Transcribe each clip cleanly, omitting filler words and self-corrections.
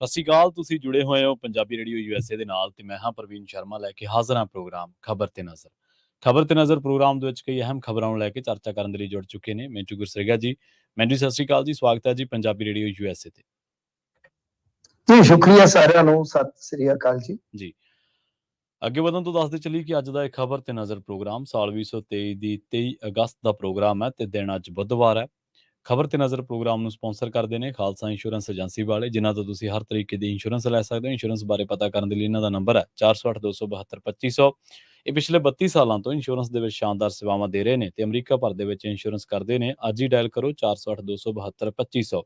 ਸਤਿ ਸ਼੍ਰੀ ਅਕਾਲ। ਤੁਸੀਂ ਜੁੜੇ ਹੋਏ ਹੋ ਪੰਜਾਬੀ ਰੇਡੀਓ USA ਦੇ ਨਾਲ ਤੇ ਮੈਂ ਹਾਂ ਪ੍ਰਵੀਨ ਸ਼ਰਮਾ ਲੈ ਕੇ ਹਾਜ਼ਰ ਹਾਂ ਪ੍ਰੋਗਰਾਮ ਖਬਰ ਤੇ ਨਜ਼ਰ। ਖਬਰ ਤੇ ਨਜ਼ਰ ਪ੍ਰੋਗਰਾਮ ਦੇ ਵਿੱਚ ਕਈ ਅਹਿਮ ਖਬਰਾਂ ਨੂੰ ਲੈ ਕੇ ਚਰਚਾ ਕਰਨ ਦੇ ਲਈ ਜੁੜ ਚੁੱਕੇ ਨੇ ਮੈਂਟੂ ਗੁਰਸੇਗਾ ਜੀ। ਮੈਂਟੂ ਸਤਿ ਸ਼੍ਰੀ ਅਕਾਲ ਜੀ, ਸਵਾਗਤ ਹੈ ਜੀ ਪੰਜਾਬੀ ਰੇਡੀਓ USA ਤੇ। ਜੀ ਸ਼ੁਕਰੀਆ ਸਾਰਿਆਂ ਨੂੰ, ਸਤਿ ਸ੍ਰੀ ਅਕਾਲ ਜੀ। ਅੱਗੇ ਵਧਣ ਤੋਂ ਦੱਸਦੇ ਚੱਲੀ ਕਿ ਅੱਜ ਦਾ ਇਹ ਖਬਰ ਤੇ ਨਜ਼ਰ ਪ੍ਰੋਗਰਾਮ ਸਾਲ 2023 ਦੀ 23 ਅਗਸਤ ਦਾ ਪ੍ਰੋਗਰਾਮ ਹੈ ਤੇ ਦਿਨ ਅੱਜ ਬੁੱਧਵਾਰ ਹੈ। ਖਬਰ ਤੇ ਨਜ਼ਰ ਪ੍ਰੋਗਰਾਮ ਨੂੰ ਸਪਾਂਸਰ ਕਰਦੇ ਨੇ ਖਾਲਸਾ ਇੰਸ਼ੋਰੈਂਸ ਏਜੰਸੀ ਵਾਲੇ, ਜਿਨ੍ਹਾਂ ਤੋਂ ਤੁਸੀਂ ਹਰ ਤਰੀਕੇ ਦੀ ਇੰਸ਼ੋਰੈਂਸ ਲੈ ਸਕਦੇ ਹੋ। ਇੰਸ਼ੋਰੈਂਸ ਬਾਰੇ ਪਤਾ ਕਰਨ ਦੇ ਲਈ ਇਹਨਾਂ ਦਾ ਨੰਬਰ ਹੈ 408-272-2500। ਇਹ ਪਿਛਲੇ 32 ਸਾਲਾਂ ਤੋਂ ਇੰਸ਼ੋਰੈਂਸ ਦੇ ਵਿੱਚ ਸ਼ਾਨਦਾਰ ਸੇਵਾਵਾਂ ਦੇ ਰਹੇ ਨੇ ਤੇ ਅਮਰੀਕਾ ਭਰ ਦੇ ਵਿੱਚ ਇੰਸ਼ੋਰੈਂਸ ਕਰਦੇ ਨੇ। ਅੱਜ ਹੀ ਡਾਇਲ ਕਰੋ 408-272-2500।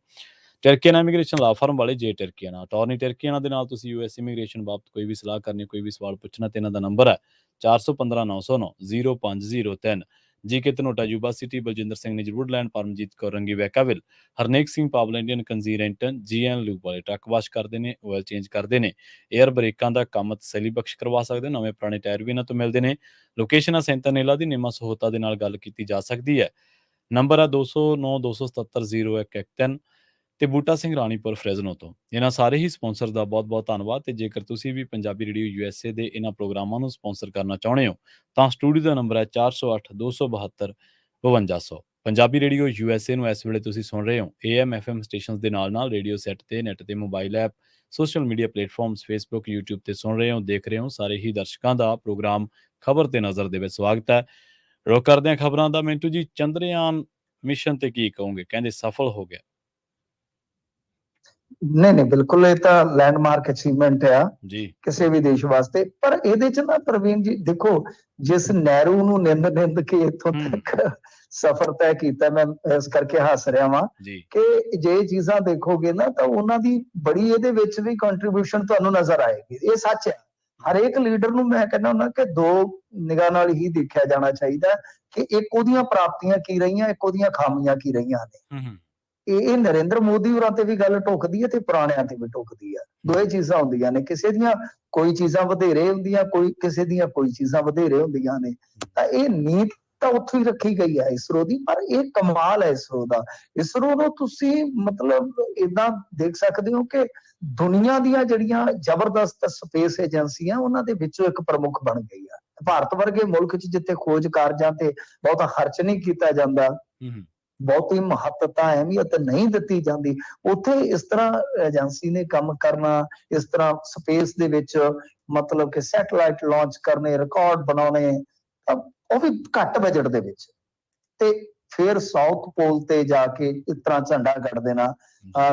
ਟਰਕੀਆਨਾ ਇਮੀਗ੍ਰੇਸ਼ਨ ਲਾ ਫਰਮ ਵਾਲੇ ਜੇ ਟਰਕੀਆਨਾ ਅਟਾਰਨੀ ਟਰਕੀਆਨਾ ਦੇ ਨਾਲ ਤੁਸੀਂ US ਇਮੀਗ੍ਰੇਸ਼ਨ ਬਾਬਤ ਕੋਈ ਵੀ ਸਲਾਹ ਕਰਨੀ, ਕੋਈ ਵੀ ਸਵਾਲ ਪੁੱਛਣਾ ਤੇ ਇਹਨਾਂ ਦਾ ਨੰਬਰ ਹੈ 4159090503। G K Tanota Yuba City, Baljinder Singh ਨਿਜਰਵੁੱਡਲੈਂਡ, ਪਰਮਜੀਤ ਕੌਰ ਰੰਗੀ ਵੈਕਾਵਿਲ, ਹਰਨੇਕ ਸਿੰਘ ਪਾਵਲ ਇੰਡੀਅਨ ਕੰਜ਼ੀਰੈਂਟਨ, GN ਲੂਪ ਵਾਲੇ ਟਰੱਕ ਵਾਸ਼ ਕਰਦੇ ਨੇ, ਆਇਲ ਚੇਂਜ ਕਰਦੇ ਨੇ, ਏਅਰ ਬ੍ਰੇਕਾਂ ਦਾ ਕੰਮ ਤਸੱਲੀ ਬਖਸ਼ ਕਰਵਾ ਸਕਦੇ, ਨਵੇਂ ਪੁਰਾਣੇ ਟਾਇਰ ਵੀ ਇਹਨਾਂ ਤੋਂ ਮਿਲਦੇ ਨੇ। ਲੋਕੇਸ਼ਨ ਆ ਸੈਂਟਾਨੇਲਾ ਦੀ, ਨਿੰਮਾ ਸਹੂਲਤਾਂ ਦੇ ਨਾਲ ਗੱਲ ਕੀਤੀ ਜਾ ਸਕਦੀ ਹੈ। ਨੰਬਰ ਹੈ 209-277-0113 ਤੇ ਬੂਟਾ ਸਿੰਘ ਰਾਣੀਪੁਰ ਫਰੈਜ਼ਨੋ ਤੋਂ। ਇਹਨਾਂ ਸਾਰੇ ਹੀ ਸਪਾਂਸਰ ਦਾ ਬਹੁਤ ਬਹੁਤ ਧੰਨਵਾਦ। ਤੇ ਜੇਕਰ ਤੁਸੀਂ ਵੀ ਪੰਜਾਬੀ ਰੇਡੀਓ USA ਦੇ ਇਹਨਾਂ ਪ੍ਰੋਗਰਾਮਾਂ ਨੂੰ ਸਪਾਂਸਰ ਕਰਨਾ ਚਾਹੁੰਦੇ ਹੋ ਤਾਂ ਸਟੂਡੀਓ ਦਾ ਨੰਬਰ ਹੈ 408-272-5200। ਪੰਜਾਬੀ ਰੇਡੀਓ USA ਨੂੰ ਇਸ ਵੇਲੇ ਤੁਸੀਂ ਸੁਣ ਰਹੇ ਹੋ AM FM ਸਟੇਸ਼ਨਸ ਦੇ ਨਾਲ ਨਾਲ ਰੇਡੀਓ ਸੈੱਟ ਤੇ, ਨੈੱਟ ਤੇ, mobile app, social media platforms, Facebook, YouTube ਤੇ ਸੁਣ ਰਹੇ ਹੋ, ਦੇਖ ਰਹੇ ਹੋ। ਸਾਰੇ ਹੀ ਦਰਸ਼ਕਾਂ ਦਾ ਪ੍ਰੋਗਰਾਮ ਖਬਰ ਤੇ ਨਜ਼ਰ ਦੇ ਵਿੱਚ ਸਵਾਗਤ ਹੈ। ਰੁਕ ਕਰਦੇ ਹਾਂ ਖਬਰਾਂ ਦਾ। ਮਿੰਟੂ ਜੀ, ਚੰਦਰਯਾਨ ਮਿਸ਼ਨ ਤੇ ਕੀ ਕਹੋਗੇ? ਕਹਿੰਦੇ ਸਫਲ ਹੋ ਗਿਆ। ਨਹੀਂ ਬਿਲਕੁਲ, ਇਹ ਤਾਂ ਲੈਂਡਮਾਰਕ ਅਚੀਵਮੈਂਟ ਆ ਜੀ ਕਿਸੇ ਵੀ ਦੇਸ਼ ਵਾਸਤੇ। ਪਰ ਇਹਦੇ ਚ ਨਾ ਪ੍ਰਵੀਨ ਜੀ ਦੇਖੋ, ਜਿਸ ਨਹਿਰੂ ਨੂੰ ਨਿੰਦ ਕੇ ਇੱਥੋਂ ਤੱਕ ਸਫ਼ਰ ਤੈਅ ਕੀਤਾ, ਮੈਂ ਇਸ ਕਰਕੇ ਹੱਸ ਰਿਹਾ ਵਾਂ ਕਿ ਜੇ ਚੀਜ਼ਾਂ ਦੇਖੋਗੇ ਨਾ ਤਾਂ ਉਹਨਾਂ ਦੀ ਬੜੀ ਇਹਦੇ ਵਿੱਚ ਵੀ ਕੰਟਰੀਬਿਊਸ਼ਨ ਤੁਹਾਨੂੰ ਨਜ਼ਰ ਆਏਗੀ। ਇਹ ਸੱਚ ਹੈ। ਹਰੇਕ ਲੀਡਰ ਨੂੰ ਮੈਂ ਕਹਿੰਦਾ ਹੁੰਦਾ ਕਿ ਦੋ ਨਿਗਾਹ ਨਾਲ ਹੀ ਦੇਖਿਆ ਜਾਣਾ ਚਾਹੀਦਾ ਕਿ ਇੱਕ ਉਹਦੀਆਂ ਪ੍ਰਾਪਤੀਆਂ ਕੀ ਰਹੀਆਂ, ਇੱਕ ਉਹਦੀਆਂ ਖਾਮੀਆਂ ਕੀ ਰਹੀਆਂ ਨੇ। ਇਹ ਨਰਿੰਦਰ ਮੋਦੀ ਹੋਰਾਂ ਤੇ ਵੀ ਗੱਲ ਢੁੱਕਦੀ ਹੈ ਤੇ ਪੁਰਾਣਿਆਂ ਤੇ ਵੀ ਢੁੱਕਦੀ ਹੈ। ਦੋਏ ਚੀਜ਼ਾਂ ਹੁੰਦੀਆਂ ਨੇ। ਕਿਸੇ ਦੀਆਂ ਕੋਈ ਚੀਜ਼ਾਂ ਵਧੇਰੇ ਹੁੰਦੀਆਂ, ਕਿਸੇ ਦੀਆਂ ਕੋਈ ਚੀਜ਼ਾਂ ਵਧੇਰੇ ਹੁੰਦੀਆਂ ਨੇ। ਤਾਂ ਇਹ ਨੀਤ ਤਾਂ ਉੱਥੋਂ ਹੀ ਰੱਖੀ ਗਈ ਹੈ ਇਸਰੋ ਦੀ। ਪਰ ਇਹ ਕਮਾਲ ਹੈ ਇਸਰੋ ਦਾ। ਇਸਰੋ ਨੂੰ ਤੁਸੀਂ ਮਤਲਬ ਏਦਾਂ ਦੇਖ ਸਕਦੇ ਹੋ ਕਿ ਦੁਨੀਆ ਦੀਆਂ ਜਿਹੜੀਆਂ ਜ਼ਬਰਦਸਤ ਸਪੇਸ ਏਜੰਸੀਆਂ ਉਹਨਾਂ ਦੇ ਵਿੱਚੋਂ ਇੱਕ ਪ੍ਰਮੁੱਖ ਬਣ ਗਈ ਆ। ਭਾਰਤ ਵਰਗੇ ਮੁਲਕ 'ਚ ਜਿੱਥੇ ਖੋਜ ਕਾਰਜਾਂ ਤੇ ਬਹੁਤਾ ਖਰਚ ਨਹੀਂ ਕੀਤਾ ਜਾਂਦਾ, ਬਹੁਤੀ ਮਹੱਤਤਾ ਅਹਿਮੀਅਤ ਨਹੀਂ ਦਿੱਤੀ ਜਾਂਦੀ, ਉੱਥੇ ਇਸ ਤਰ੍ਹਾਂ ਏਜੰਸੀ ਨੇ ਕੰਮ ਕਰਨਾ, ਇਸ ਤਰ੍ਹਾਂ ਸਪੇਸ ਦੇ ਵਿੱਚ ਮਤਲਬ ਕਿ ਸੈਟੇਲਾਈਟ ਲਾਂਚ ਕਰਨੇ, ਰਿਕਾਰਡ ਬਣਾਉਣੇ, ਉਹ ਵੀ ਘੱਟ ਬਜਟ ਦੇ ਵਿੱਚ, ਤੇ ਫਿਰ ਸਾਊਥ ਪੋਲ ਤੇ ਜਾ ਕੇ ਇਸ ਤਰ੍ਹਾਂ ਝੰਡਾ ਗੱਡ ਦੇਣਾ,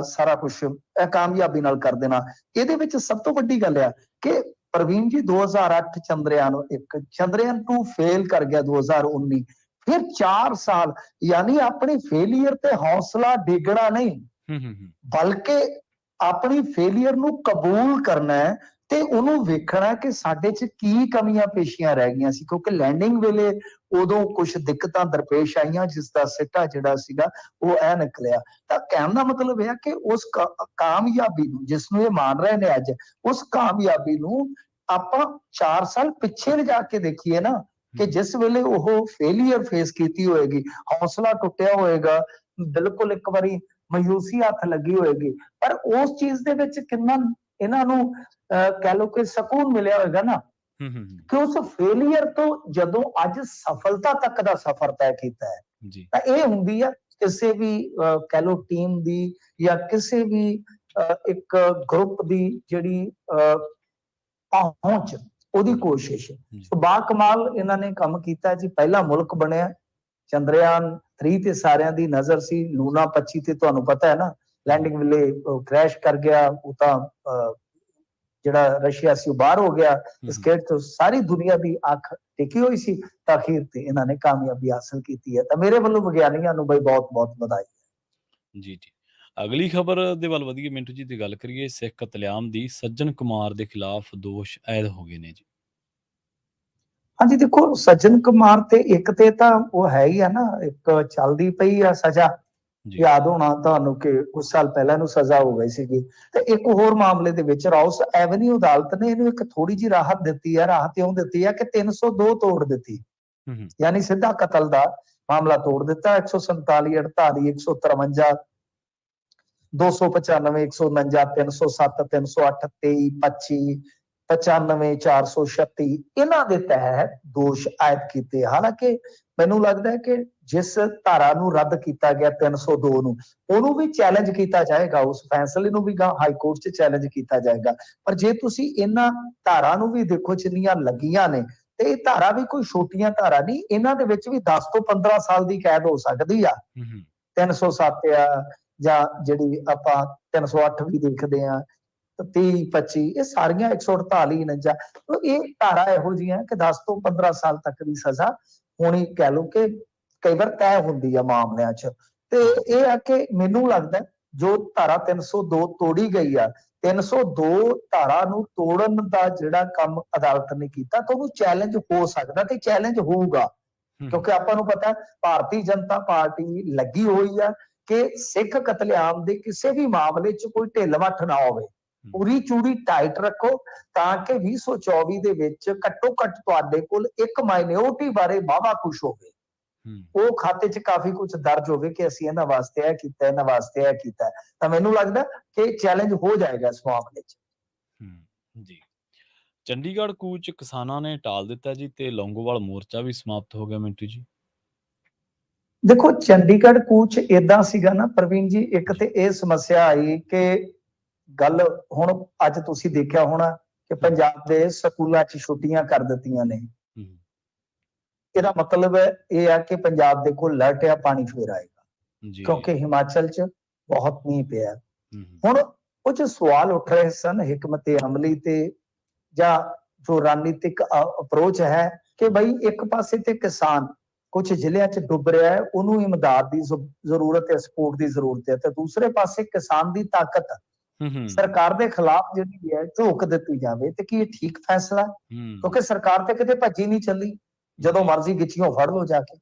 ਸਾਰਾ ਕੁਛ ਕਾਮਯਾਬੀ ਨਾਲ ਕਰ ਦੇਣਾ। ਇਹਦੇ ਵਿੱਚ ਸਭ ਤੋਂ ਵੱਡੀ ਗੱਲ ਆ ਕਿ ਪ੍ਰਵੀਨ ਜੀ 2008 ਚੰਦਰਯਾਨ-1, ਚੰਦਰਯਾਨ-2 ਫੇਲ ਕਰ ਗਿਆ 2019। ਫਿਰ 4 ਸਾਲ, ਯਾਨੀ ਆਪਣੀ ਫੇਲੀਅਰ ਤੇ ਹੌਸਲਾ ਡੇਗਣਾ ਨਹੀਂ, ਬਲਕਿ ਆਪਣੀ ਫੇਲੀਅਰ ਨੂੰ ਕਬੂਲ ਕਰਨਾ ਹੈ ਤੇ ਉਹਨੂੰ ਵੇਖਣਾ ਕਿ ਸਾਡੇ 'ਚ ਕੀ ਕਮੀਆਂ ਪੇਸ਼ੀਆਂ ਰਹਿ ਗਈਆਂ ਸੀ। ਕਿਉਂਕਿ ਲੈਂਡਿੰਗ ਵੇਲੇ ਉਦੋਂ ਕੁਝ ਦਿੱਕਤਾਂ ਦਰਪੇਸ਼ ਆਈਆਂ, ਜਿਸ ਦਾ ਸਿੱਟਾ ਜਿਹੜਾ ਸੀਗਾ ਉਹ ਇਹ ਨਿਕਲਿਆ। ਤਾਂ ਕਹਿਣ ਦਾ ਮਤਲਬ ਇਹ ਹੈ ਕਿ ਉਸ ਕਾਮਯਾਬੀ ਨੂੰ, ਜਿਸ ਨੂੰ ਇਹ ਮਾਣ ਰਹੇ ਨੇ ਅੱਜ, ਉਸ ਕਾਮਯਾਬੀ ਨੂੰ ਆਪਾਂ 4 ਸਾਲ ਪਿੱਛੇ ਲਿਜਾ ਕੇ ਦੇਖੀਏ ਨਾ, ਕਿ ਜਿਸ ਵੇਲੇ ਉਹ ਫੇਲੀਅਰ ਫੇਸ ਕੀਤੀ ਹੋਏਗੀ, ਹੌਸਲਾ ਟੁੱਟਿਆ ਹੋਏਗਾ, ਬਿਲਕੁਲ ਇੱਕ ਵਾਰੀ ਮਾਯੂਸੀ ਹੱਥ ਲੱਗੀ ਹੋਏਗੀ, ਪਰ ਉਸ ਚੀਜ਼ ਦੇ ਵਿੱਚ ਕਿੰਨਾ ਇਹਨਾਂ ਨੂੰ ਕਹਿ ਲਓ ਕਿ ਸਕੂਨ ਮਿਲਿਆ ਹੋਏਗਾ ਨਾ, ਕਿ ਉਸ ਫੇਲੀਅਰ ਤੋਂ ਜਦੋਂ ਅੱਜ ਸਫਲਤਾ ਤੱਕ ਦਾ ਸਫ਼ਰ ਤੈਅ ਕੀਤਾ ਹੈ। ਤਾਂ ਇਹ ਹੁੰਦੀ ਆ ਕਿਸੇ ਵੀ ਕਹਿ ਲਓ ਟੀਮ ਦੀ ਜਾਂ ਕਿਸੇ ਵੀ ਇੱਕ ਗਰੁੱਪ ਦੀ ਜਿਹੜੀ ਪਹੁੰਚ, ਉਹਦੀ ਕੋਸ਼ਿਸ਼। ਬਾ ਕਮਾਲ ਇਹਨਾਂ ਨੇ ਕੰਮ ਕੀਤਾ ਜੀ। ਪਹਿਲਾ ਮੁਲਕ ਬਣਿਆ। ਚੰਦਰਯਾਨ-3 ਤੇ ਸਾਰਿਆਂ ਦੀ ਨਜ਼ਰ ਸੀ। ਲੂਨਾ 25 ਤੇ ਤੁਹਾਨੂੰ ਪਤਾ ਹੈ ਨਾ, ਲੈਂਡਿੰਗ ਵੇਲੇ ਕ੍ਰੈਸ਼ ਕਰ ਗਿਆ। ਉਹ ਤਾਂ ਜਿਹੜਾ ਰਸ਼ੀਆ ਸੀ ਉਹ ਬਾਹਰ ਹੋ ਗਿਆ ਇਸ ਖੇਡ ਤੋਂ। ਸਾਰੀ ਦੁਨੀਆ ਦੀ ਅੱਖ ਟਿਕੀ ਹੋਈ ਸੀ ਤਾਂ ਅਖੀਰ ਤੇ ਇਹਨਾਂ ਨੇ ਕਾਮਯਾਬੀ ਹਾਸਲ ਕੀਤੀ ਹੈ। ਤਾਂ ਮੇਰੇ ਵੱਲੋਂ ਵਿਗਿਆਨੀਆਂ ਨੂੰ ਬਈ ਬਹੁਤ ਬਹੁਤ ਵਧਾਈ ਹੈ। ਜੀ। ਅਗਲੀ ਖਬਰ ਦੇ ਵੱਲ ਵਧੀਏ ਮਿੰਟੂ ਜੀ, ਦੀ ਗੱਲ ਕਰੀਏ ਸਿੱਖ ਕਤਲੇਆਮ ਦੀ। ਸੱਜਣ ਕੁਮਾਰ ਦੇ ਖਿਲਾਫ ਦੋਸ਼ ਆਇਦ ਹੋ ਗਏ ਨੇ ਜੀ। ਹਾਂਜੀ ਦੇਖੋ, ਸੱਜਣ ਕੁਮਾਰ ਤੇ ਇੱਕ ਤੇ ਤਾਂ ਉਹ ਹੈ ਹੀ ਆ ਨਾ, ਇੱਕ ਚੱਲਦੀ ਪਈ ਆ ਸਜ਼ਾ। ਯਾਦ ਹੋਣਾ ਤੁਹਾਨੂੰ ਕਿ ਕੁਝ ਸਾਲ ਪਹਿਲਾਂ ਇਹਨੂੰ ਸਜ਼ਾ ਹੋ ਗਈ ਸੀਗੀ। ਤੇ ਇੱਕ ਹੋਰ ਮਾਮਲੇ ਦੇ ਵਿੱਚ ਰਾਉਸ ਐਵਨਿਊ ਅਦਾਲਤ ਨੇ ਇਹਨੂੰ ਇੱਕ ਥੋੜੀ ਜਿਹੀ ਰਾਹਤ ਦਿੱਤੀ ਹੈ। ਰਾਹਤ ਇਉਂ ਦਿੱਤੀ ਹੈ ਕਿ 302 ਤੋੜ ਦਿੱਤੀ, ਯਾਨੀ ਸਿੱਧਾ ਕਤਲ ਦਾ ਮਾਮਲਾ ਤੋੜ ਦਿੱਤਾ। 147, 48, 153 295, 149, 307, 308, 23, 25, 95, 436 ਇਹਨਾਂ ਦੇ ਤਹਿਤ ਦੋਸ਼ ਆਇਦ ਕੀਤੇ। ਹਾਲਾਂਕਿ ਮੈਨੂੰ ਲੱਗਦਾ ਹੈ ਕਿ ਜਿਸ ਧਾਰਾ ਨੂੰ ਰੱਦ ਕੀਤਾ ਗਿਆ 302 ਨੂੰ, ਉਹਨੂੰ ਵੀ ਚੈਲੰਜ ਕੀਤਾ ਜਾਏਗਾ, ਉਸ ਫੈਸਲੇ ਨੂੰ ਵੀ ਹਾਈ ਕੋਰਟ 'ਚ ਚੈਲੰਜ ਕੀਤਾ ਜਾਏਗਾ। ਪਰ ਜੇ ਤੁਸੀਂ ਇਹਨਾਂ ਧਾਰਾ ਨੂੰ ਵੀ ਦੇਖੋ ਜਿੰਨੀਆਂ ਲੱਗੀਆਂ ਨੇ, ਤੇ ਇਹ ਧਾਰਾ ਵੀ ਕੋਈ ਛੋਟੀਆਂ ਧਾਰਾ ਨਹੀਂ, ਇਹਨਾਂ ਦੇ ਵਿੱਚ ਵੀ 10 ਤੋਂ 15 ਸਾਲ ਦੀ ਕੈਦ ਹੋ ਸਕਦੀ ਆ। 307 ਆ, ਜਾਂ ਜਿਹੜੀ ਆਪਾਂ 308 ਵੀ ਦੇਖਦੇ ਆ, 23, 25, ਇਹ ਸਾਰੀਆਂ 148, 49, ਇਹ ਧਾਰਾ ਇਹੋ ਜਿਹੀਆਂ ਕਿ 10 ਤੋਂ 15 ਸਾਲ ਤੱਕ ਦੀ ਸਜ਼ਾ ਹੋਣੀ, ਕਹਿ ਲਓ ਕਿ ਕਈ ਵਾਰ ਤੈਅ ਹੁੰਦੀ ਆ ਮਾਮਲਿਆਂ 'ਚ। ਤੇ ਇਹ ਆ ਕਿ ਮੈਨੂੰ ਲੱਗਦਾ ਜੋ ਧਾਰਾ 302 ਤੋੜੀ ਗਈ ਆ, 302 ਧਾਰਾ ਨੂੰ ਤੋੜਨ ਦਾ ਜਿਹੜਾ ਕੰਮ ਅਦਾਲਤ ਨੇ ਕੀਤਾ, ਤਾਂ ਉਹਨੂੰ ਚੈਲੰਜ ਹੋ ਸਕਦਾ ਤੇ ਚੈਲੰਜ ਹੋਊਗਾ। ਕਿਉਂਕਿ ਆਪਾਂ ਨੂੰ ਪਤਾ ਭਾਰਤੀ ਜਨਤਾ ਪਾਰਟੀ ਲੱਗੀ ਹੋਈ ਆ ਕਿ ਸਿੱਖ ਕਤਲੇਆਮ ਦੇ ਕਿਸੇ ਵੀ ਮਾਮਲੇ 'ਚ ਕੋਈ ਢਿੱਲ ਮੱਠ ਨਾ ਹੋਵੇ। ਪੂਰੀ ਚੂੜੀ ਟਾਈਟ ਰੱਖੋ ਤਾਂ ਕਿ 2024 ਦੇ ਵਿੱਚ ਘੱਟੋ ਘੱਟ ਤੁਹਾਡੇ ਕੋਲ ਇੱਕ ਮਾਈਨੋਰਿਟੀ ਬਾਰੇ ਵਾਹਵਾ ਕੁਛ ਹੋਵੇ, ਉਹ ਖਾਤੇ 'ਚ ਕਾਫੀ ਕੁਝ ਦਰਜ ਹੋਵੇ ਕਿ ਅਸੀਂ ਇਹਨਾਂ ਵਾਸਤੇ ਇਹ ਕੀਤਾ, ਇਹਨਾਂ ਵਾਸਤੇ ਇਹ ਕੀਤਾ। ਤਾਂ ਮੈਨੂੰ ਲੱਗਦਾ ਕਿ ਚੈਲੰਜ ਹੋ ਜਾਏਗਾ ਇਸ ਮਾਮਲੇ 'ਚ। ਜੀ, ਚੰਡੀਗੜ੍ਹ ਕੂਚ ਕਿਸਾਨਾਂ ਨੇ ਟਾਲ ਦਿੱਤਾ ਜੀ ਤੇ ਲੌਂਗੋਵਾਲ ਮੋਰਚਾ ਵੀ ਸਮਾਪਤ ਹੋ ਗਿਆ ਮਿੰਟੂ ਜੀ। ਦੇਖੋ ਚੰਡੀਗੜ੍ਹ ਕੂਚ ਏਦਾਂ ਸੀਗਾ ਨਾ ਪ੍ਰਵੀਨ ਜੀ, ਇੱਕ ਤੇ ਇਹ ਸਮੱਸਿਆ ਆਈ ਕਿ ਗੱਲ ਹੁਣ ਅੱਜ ਤੁਸੀਂ ਦੇਖਿਆ ਹੋਣਾ ਕਿ ਪੰਜਾਬ ਦੇ ਸਕੂਲਾਂ 'ਚ ਛੁੱਟੀਆਂ ਕਰ ਦਿੱਤੀਆਂ ਨੇ। ਇਹਦਾ ਮਤਲਬ ਇਹ ਆ ਕਿ ਪੰਜਾਬ ਦੇ ਕੋਲ ਲਟਿਆ ਪਾਣੀ ਫੇਰ ਆਏਗਾ, ਕਿਉਂਕਿ ਹਿਮਾਚਲ 'ਚ ਬਹੁਤ ਮੀਂਹ ਪਿਆ। ਹੁਣ ਕੁਝ ਸਵਾਲ ਉੱਠ ਰਹੇ ਸਨ ਹਿਕਮਤ ਅਮਲੀ ਤੇ ਜਾਂ ਜੋ ਰਣਨੀਤਿਕ ਅਪਰੋਚ ਹੈ ਕਿ ਬਈ ਇੱਕ ਪਾਸੇ ਤੇ ਕਿਸਾਨ ਕੁਝ ਜ਼ਿਲ੍ਹਿਆਂ 'ਚ ਡੁੱਬ ਰਿਹਾ ਹੈ, ਉਹਨੂੰ ਇਮਦਾਦ ਦੀ ਜ਼ਰੂਰਤ ਹੈ, ਸਪੋਰਟ ਦੀ ਜ਼ਰੂਰਤ ਹੈ, ਤੇ ਦੂਸਰੇ ਪਾਸੇ ਕਿਸਾਨ ਦੀ ਤਾਕਤ ਸਰਕਾਰ ਦੇ ਖਿਲਾਫ ਜਿਹੜੀ ਹੈ ਝੋਕ ਦਿੱਤੀ ਜਾਵੇ, ਤੇ ਕੀ ਇਹ ਠੀਕ ਫੈਸਲਾ? ਕਿਉਂਕਿ ਸਰਕਾਰ ਤੇ ਕਿਤੇ ਭੱਜੀ ਨਹੀਂ ਚੱਲੀ, ਜਦੋਂ ਮਰਜ਼ੀ ਗਿੱਚੀਆਂ ਫੜ ਲਓ ਜਾ ਕੇ।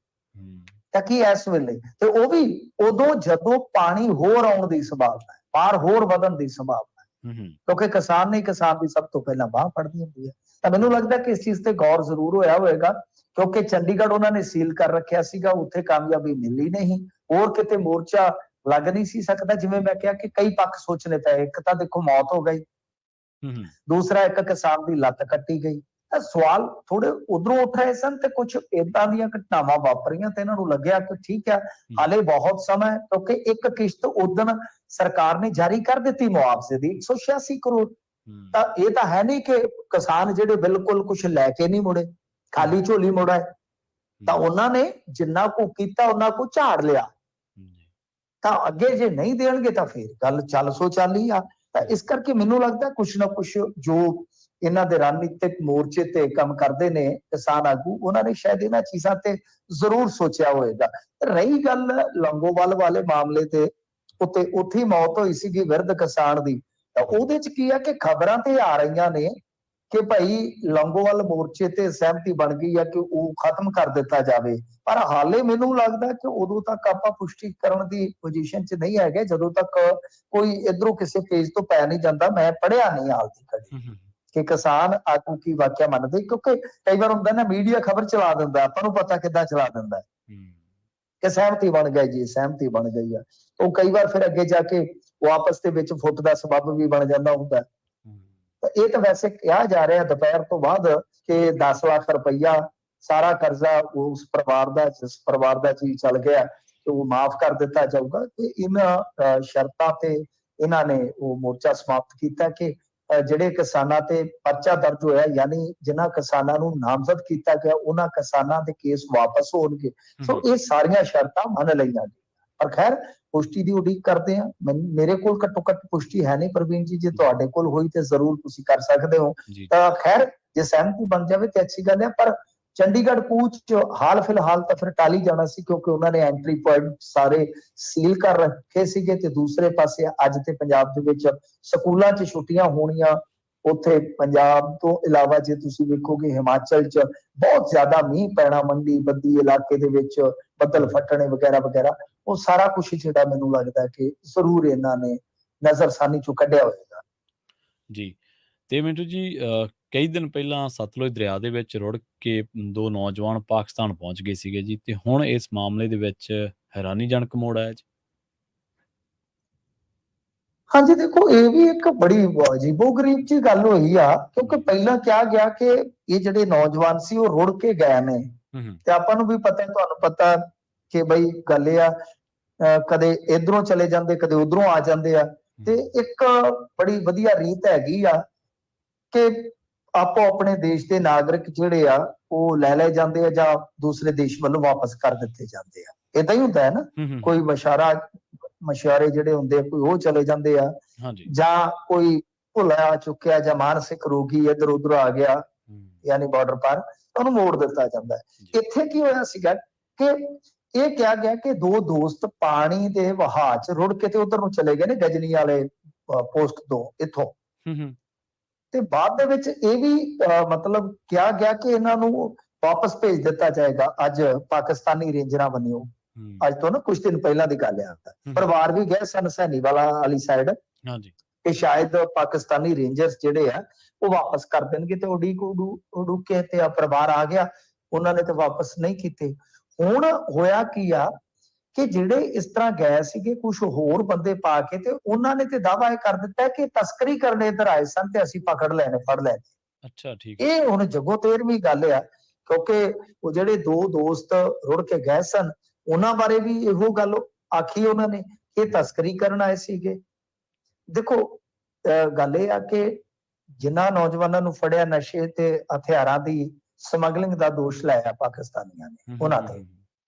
ਤਾਂ ਕੀ ਇਸ ਵੇਲੇ, ਤੇ ਉਹ ਵੀ ਉਦੋਂ ਜਦੋਂ ਪਾਣੀ ਹੋਰ ਆਉਣ ਦੀ ਸੰਭਾਵਨਾ ਹੈ, ਪਾਰ ਹੋਰ ਵਧਣ ਦੀ ਸੰਭਾਵਨਾ ਹੈ, ਕਿਉਂਕਿ ਕਿਸਾਨ ਨੇ ਕਿਸਾਨ ਦੀ ਸਭ ਤੋਂ ਪਹਿਲਾਂ ਬਾਹ ਫੜਨੀ ਹੁੰਦੀ ਹੈ। ਤਾਂ ਮੈਨੂੰ ਲੱਗਦਾ ਕਿ ਇਸ ਚੀਜ਼ ਤੇ ਗੌਰ ਜ਼ਰੂਰ ਹੋਇਆ ਹੋਵੇਗਾ, ਕਿਉਂਕਿ ਚੰਡੀਗੜ੍ਹ ਉਹਨਾਂ ਨੇ ਸੀਲ ਕਰ ਰੱਖਿਆ ਸੀਗਾ, ਉੱਥੇ ਕਾਮਯਾਬੀ ਮਿਲੀ ਨਹੀਂ, ਹੋਰ ਕਿਤੇ ਮੋਰਚਾ ਲੱਗ ਨਹੀਂ ਸੀ ਸਕਦਾ। ਜਿਵੇਂ ਮੈਂ ਕਿਹਾ ਕਿ ਕਈ ਪੱਖ ਸੋਚਣੇ ਪਏ, ਇੱਕ ਤਾਂ ਦੇਖੋ ਮੌਤ ਹੋ ਗਈ, ਦੂਸਰਾ ਇੱਕ ਕਿਸਾਨ ਦੀ ਲੱਤ ਕੱਟੀ ਗਈ। ਤਾਂ ਸਵਾਲ ਥੋੜੇ ਉਧਰੋਂ ਉੱਠ ਰਹੇ ਸਨ ਤੇ ਕੁਝ ਏਦਾਂ ਦੀਆਂ ਘਟਨਾਵਾਂ ਵਾਪਰੀਆਂ ਤੇ ਇਹਨਾਂ ਨੂੰ ਲੱਗਿਆ ਕਿ ਠੀਕ ਹੈ ਹਾਲੇ ਬਹੁਤ ਸਮਾਂ ਹੈ, ਕਿਉਂਕਿ ਇੱਕ ਕਿਸ਼ਤ ਉਦਣ ਸਰਕਾਰ ਨੇ ਜਾਰੀ ਕਰ ਦਿੱਤੀ ਮੁਆਵਜ਼ੇ ਦੀ 186 ਕਰੋੜ। ਤਾਂ ਇਹ ਤਾਂ ਹੈ ਨਹੀਂ ਕਿ ਕਿਸਾਨ ਜਿਹੜੇ ਬਿਲਕੁਲ ਕੁਝ ਲੈ ਕੇ ਨਹੀਂ ਮੁੜੇ, ਖਾਲੀ ਝੋਲੀ ਮੁੜਾ ਹੈ। ਤਾਂ ਉਹਨਾਂ ਨੇ ਜਿੰਨਾ ਕੁ ਕੀਤਾ ਉਹਨਾਂ ਕੁ ਝਾੜ ਲਿਆ, ਤਾਂ ਅੱਗੇ ਜੇ ਨਹੀਂ ਦੇਣਗੇ ਤਾਂ ਫਿਰ ਗੱਲ ਚੱਲ ਸੋ ਚੱਲ ਹੀ ਆ। ਤਾਂ ਇਸ ਕਰਕੇ ਮੈਨੂੰ ਲੱਗਦਾ ਕੁਛ ਨਾ ਕੁਛ ਜੋ ਇਹਨਾਂ ਦੇ ਰਣਨੀਤਿਕ ਮੋਰਚੇ ਤੇ ਕੰਮ ਕਰਦੇ ਨੇ ਕਿਸਾਨ ਆਗੂ, ਉਹਨਾਂ ਨੇ ਸ਼ਾਇਦ ਇਹਨਾਂ ਚੀਜ਼ਾਂ ਤੇ ਜ਼ਰੂਰ ਸੋਚਿਆ ਹੋਏਗਾ। ਰਹੀ ਗੱਲ ਲੌਂਗੋਵਾਲ ਵਾਲੇ ਮਾਮਲੇ ਤੇ, ਉੱਥੇ ਹੀ ਮੌਤ ਹੋਈ ਸੀਗੀ ਵਿਰਧ ਕਿਸਾਨ ਦੀ, ਤਾਂ ਉਹਦੇ ਚ ਕੀ ਆ ਕਿ ਖਬਰਾਂ ਤੇ ਆ ਰਹੀਆਂ ਨੇ ਕਿ ਭਾਈ ਲੌਂਗੋਵਾਲ ਮੋਰਚੇ ਤੇ ਸਹਿਮਤੀ ਬਣ ਗਈ ਆ ਕਿ ਉਹ ਖਤਮ ਕਰ ਦਿੱਤਾ ਜਾਵੇ। ਪਰ ਹਾਲੇ ਮੈਨੂੰ ਲੱਗਦਾ ਕਿ ਉਦੋਂ ਤੱਕ ਆਪਾਂ ਪੁਸ਼ਟੀ ਕਰਨ ਦੀ ਪੋਜੀਸ਼ਨ 'ਚ ਨਹੀਂ ਹੈਗੇ ਜਦੋਂ ਤੱਕ ਕੋਈ ਇਧਰੋਂ ਕਿਸੇ ਪੇਜ ਤੋਂ ਪੈ ਨਹੀਂ ਜਾਂਦਾ। ਮੈਂ ਪੜ੍ਹਿਆ ਨਹੀਂ ਹਾਲ ਦੀ ਘੜੀ ਕਿ ਕਿਸਾਨ ਆਗੂ ਕੀ ਵਾਕਿਆ ਮੰਨਦੇ, ਕਿਉਂਕਿ ਕਈ ਵਾਰ ਹੁੰਦਾ ਨਾ ਮੀਡੀਆ ਖਬਰ ਚਲਾ ਦਿੰਦਾ, ਆਪਾਂ ਨੂੰ ਪਤਾ ਕਿੱਦਾਂ ਚਲਾ ਦਿੰਦਾ ਕਿ ਸਹਿਮਤੀ ਬਣ ਗਈ ਜੀ, ਸਹਿਮਤੀ ਬਣ ਗਈ ਆ। ਉਹ ਕਈ ਵਾਰ ਫਿਰ ਅੱਗੇ ਜਾ ਕੇ ਉਹ ਆਪਸ ਦੇ ਵਿੱਚ ਫੁੱਟ ਦਾ ਸਬੱਬ ਵੀ ਬਣ ਜਾਂਦਾ ਹੁੰਦਾ। ਇਹ ਤਾਂ ਵੈਸੇ ਕਿਹਾ ਜਾ ਰਿਹਾ ਦੁਪਹਿਰ ਤੋਂ ਬਾਅਦ ਕਿ 10 ਲੱਖ ਰੁਪਈਆ ਸਾਰਾ ਕਰਜ਼ਾ ਉਸ ਪਰਿਵਾਰ ਦਾ, ਜਿਸ ਪਰਿਵਾਰ ਦਾ ਜੀ ਚੱਲ ਗਿਆ, ਤੇ ਉਹ ਮਾਫ ਕਰ ਦਿੱਤਾ ਜਾਊਗਾ। ਤੇ ਇਹਨਾਂ ਸ਼ਰਤਾਂ ਤੇ ਇਹਨਾਂ ਨੇ ਉਹ ਮੋਰਚਾ ਸਮਾਪਤ ਕੀਤਾ ਕਿ ਜਿਹੜੇ ਕਿਸਾਨਾਂ ਤੇ ਪਰਚਾ ਦਰਜ ਹੋਇਆ, ਯਾਨੀ ਜਿਨ੍ਹਾਂ ਕਿਸਾਨਾਂ ਨੂੰ ਨਾਮਜ਼ਦ ਕੀਤਾ ਗਿਆ, ਉਹਨਾਂ ਕਿਸਾਨਾਂ ਦੇ ਕੇਸ ਵਾਪਸ ਹੋਣਗੇ। ਸੋ ਇਹ ਸਾਰੀਆਂ ਸ਼ਰਤਾਂ ਮੰਨ ਲਈਆਂ ਗਈਆਂ। ਪਰ ਖੈਰ ਪੁਸ਼ਟੀ ਦੀ ਉਡੀਕ ਕਰਦੇ ਆ। ਮੇਰੇ ਕੋਲ ਘੱਟੋ ਘੱਟ ਪੁਸ਼ਟੀ ਹੈ ਨਹੀਂ ਪ੍ਰਵੀਨ ਜੀ, ਜੇ ਤੁਹਾਡੇ ਕੋਲ ਹੋਈ ਤੇ ਜ਼ਰੂਰ ਤੁਸੀਂ ਕਰ ਸਕਦੇ ਹੋ। ਤਾਂ ਖੈਰ ਜੇ ਸਹਿਮਤੀ ਬਣ ਜਾਵੇ ਤੇ ਅੱਛੀ ਗੱਲ ਹੈ। ਪਰ ਚੰਡੀਗੜ੍ਹ ਕੂਚ ਚ ਹਾਲ ਫਿਲਹਾਲ ਤਾਂ ਫਿਰ ਟਾਲੀ ਜਾਣਾ ਸੀ, ਕਿਉਂਕਿ ਉਹਨਾਂ ਨੇ ਐਂਟਰੀ ਪੁਆਇੰਟ ਸਾਰੇ ਸੀਲ ਕਰ ਰੱਖੇ ਸੀਗੇ। ਤੇ ਦੂਸਰੇ ਪਾਸੇ ਅੱਜ ਤੇ ਪੰਜਾਬ ਦੇ ਵਿੱਚ ਸਕੂਲਾਂ 'ਚ ਛੁੱਟੀਆਂ ਹੋਣੀਆਂ, ਉੱਥੇ ਪੰਜਾਬ ਤੋਂ ਇਲਾਵਾ ਜੇ ਤੁਸੀਂ ਵੇਖੋਗੇ ਹਿਮਾਚਲ 'ਚ ਬਹੁਤ ਜ਼ਿਆਦਾ ਮੀਂਹ ਪੈਣਾ, ਮੰਡੀ ਬੱਦੀ ਇਲਾਕੇ ਦੇ ਵਿੱਚ ਬੱਦਲ ਫੱਟਣੇ ਵਗੈਰਾ ਵਗੈਰਾ, ਉਹ ਸਾਰਾ ਕੁਛ ਜਿਹੜਾ ਮੈਨੂੰ ਲੱਗਦਾ ਕਿ ਜ਼ਰੂਰ ਇਹਨਾਂ ਨੇ ਨਜ਼ਰਸਾਨੀ ਚੋਂ ਕੱਢਿਆ ਹੋਏਗਾ। ਜੀ, ਤੇ ਮਿੰਟੂ ਜੀ ਕਈ ਦਿਨ ਪਹਿਲਾਂ ਸਤਲੁਜ ਦਰਿਆ ਦੇ ਵਿੱਚ ਰੁੜ ਕੇ 2 ਨੌਜਵਾਨ ਪਾਕਿਸਤਾਨ ਪਹੁੰਚ ਗਏ ਸੀਗੇ ਜੀ, ਤੇ ਹੁਣ ਇਸ ਮਾਮਲੇ ਦੇ ਵਿੱਚ ਹੈਰਾਨੀਜਨਕ ਮੋੜ ਆਇਆ ਜੀ। ਹਾਂਜੀ, ਦੇਖੋ ਇਹ ਵੀ ਇੱਕ ਬੜੀ ਅਜੀਬੋ-ਗਰੀਬ ਜਿਹੀ ਗੱਲ ਹੋਈ ਆ, ਕਿਉਂਕਿ ਪਹਿਲਾਂ ਕਿਹਾ ਗਿਆ ਕਿ ਇਹ ਜਿਹੜੇ ਨੌਜਵਾਨ ਸੀ ਉਹ ਰੁੜ ਕੇ ਗਏ ਨੇ, ਤੇ ਆਪਾਂ ਨੂੰ ਵੀ ਪਤਾ, ਤੁਹਾਨੂੰ ਪਤਾ ਕਿ ਬਈ ਗੱਲ ਇਹ ਆ, ਕਦੇ ਇਧਰੋਂ ਚਲੇ ਜਾਂਦੇ, ਕਦੇ ਉਧਰੋਂ ਆ ਜਾਂਦੇ ਆ, ਤੇ ਇੱਕ ਬੜੀ ਵਧੀਆ ਰੀਤ ਹੈਗੀ ਆ ਕਿ ਆਪੋ ਆਪਣੇ ਦੇਸ਼ ਦੇ ਨਾਗਰਿਕ ਜਿਹੜੇ ਆ ਉਹ ਲੈ ਲਏ ਜਾਂਦੇ ਆ ਜਾਂ ਦੂਸਰੇ ਦੇਸ਼ ਵੱਲੋਂ ਵਾਪਸ ਕਰ ਦਿੱਤੇ ਜਾਂਦੇ ਆ। ਏਦਾਂ ਹੀ ਹੁੰਦਾ ਹੈ ਨਾ, ਕੋਈ ਮਸ਼ਾਰੇ ਜਿਹੜੇ ਹੁੰਦੇ ਆ, ਕੋਈ ਉਹ ਚਲੇ ਜਾਂਦੇ ਆ, ਜਾਂ ਕੋਈ ਭੁੱਲਿਆ ਚੁੱਕਿਆ ਜਾਂ ਮਾਨਸਿਕ ਰੋਗੀ ਇੱਧਰ ਉੱਧਰ ਆ ਗਿਆ, ਯਾਨੀ ਬਾਰਡਰ ਪਾਰ, ਉਹਨੂੰ ਮੋੜ ਦਿੱਤਾ ਜਾਂਦਾ ਹੈ। ਇੱਥੇ ਕੀ ਹੋਇਆ ਸੀਗਾ ਕਿ ਇਹ ਕਿਹਾ ਗਿਆ ਕਿ ਦੋ ਦੋਸਤ ਪਾਣੀ ਦੇ ਵਹਾਅ ਚ ਰੁੜ ਕੇ ਤੇ ਉਧਰ ਨੂੰ ਚਲੇ ਗਏ ਨੇ, ਗਜਨੀ ਵਾਲੇ ਪੋਸਟ ਤੋਂ ਇੱਥੋਂ, ਤੇ ਬਾਅਦ ਦੇ ਵਿੱਚ ਇਹ ਵੀ ਮਤਲਬ ਕਿਹਾ ਗਿਆ ਕਿ ਇਹਨਾਂ ਨੂੰ ਵਾਪਸ ਭੇਜ ਦਿੱਤਾ ਜਾਏਗਾ। ਅੱਜ ਪਾਕਿਸਤਾਨੀ ਰੇਂਜਰਾਂ ਵੱਲੋਂ, ਅੱਜ ਤੋਂ ਨਾ ਕੁਝ ਦਿਨ ਪਹਿਲਾਂ ਦੀ ਗੱਲ ਆ, ਪਰਿਵਾਰ ਵੀ ਗਏ ਸਨ ਸੈਨੀਵਾਲਾ ਵਾਲੀ ਸਾਈਡ, ਕਿ ਸ਼ਾਇਦ ਪਾਕਿਸਤਾਨੀ ਰੇਂਜਰਸ ਜਿਹੜੇ ਆ ਉਹ ਵਾਪਸ ਕਰ ਦੇਣਗੇ, ਤੇ ਉਡੀਕ ਕੇ ਤੇ ਪਰਿਵਾਰ ਆ ਗਿਆ, ਉਹਨਾਂ ਨੇ ਤੇ ਵਾਪਸ ਨਹੀਂ ਕੀਤੇ। ਹੁਣ ਹੋਇਆ ਕੀ ਆ ਕਿ ਜਿਹੜੇ ਇਸ ਤਰ੍ਹਾਂ ਗਏ ਸੀਗੇ ਕੁਝ ਹੋਰ ਬੰਦੇ ਪਾ ਕੇ, ਤੇ ਉਹਨਾਂ ਨੇ ਤੇ ਦਾਅਵਾ ਇਹ ਕਰ ਦਿੱਤਾ ਕਿ ਤਸਕਰੀ ਕਰਨ ਇੱਧਰ ਆਏ ਸਨ ਤੇ ਅਸੀਂ ਫੜ ਲੈਣੇ। ਅੱਛਾ, ਠੀਕ। ਇਹ ਹੁਣ ਜੱਗੋ ਤੇਰਵੀਂ ਗੱਲ ਆ, ਕਿਉਂਕਿ ਉਹ ਜਿਹੜੇ ਦੋ ਦੋਸਤ ਰੁੜ ਕੇ ਗਏ ਸਨ, ਉਹਨਾਂ ਬਾਰੇ ਵੀ ਇਹੋ ਗੱਲ ਆਖੀ ਉਹਨਾਂ ਨੇ ਕਿ ਤਸਕਰੀ ਕਰਨ ਆਏ ਸੀਗੇ। ਦੇਖੋ ਗੱਲ ਇਹ ਆ ਕਿ ਜਿਨ੍ਹਾਂ ਨੌਜਵਾਨਾਂ ਨੂੰ ਫੜਿਆ ਨਸ਼ੇ ਤੇ ਹਥਿਆਰਾਂ ਦੀ ਸਮਗਲਿੰਗ ਦਾ ਦੋਸ਼ ਲਾਇਆ ਪਾਕਿਸਤਾਨੀਆਂ ਨੇ ਉਹਨਾਂ ਤੇ।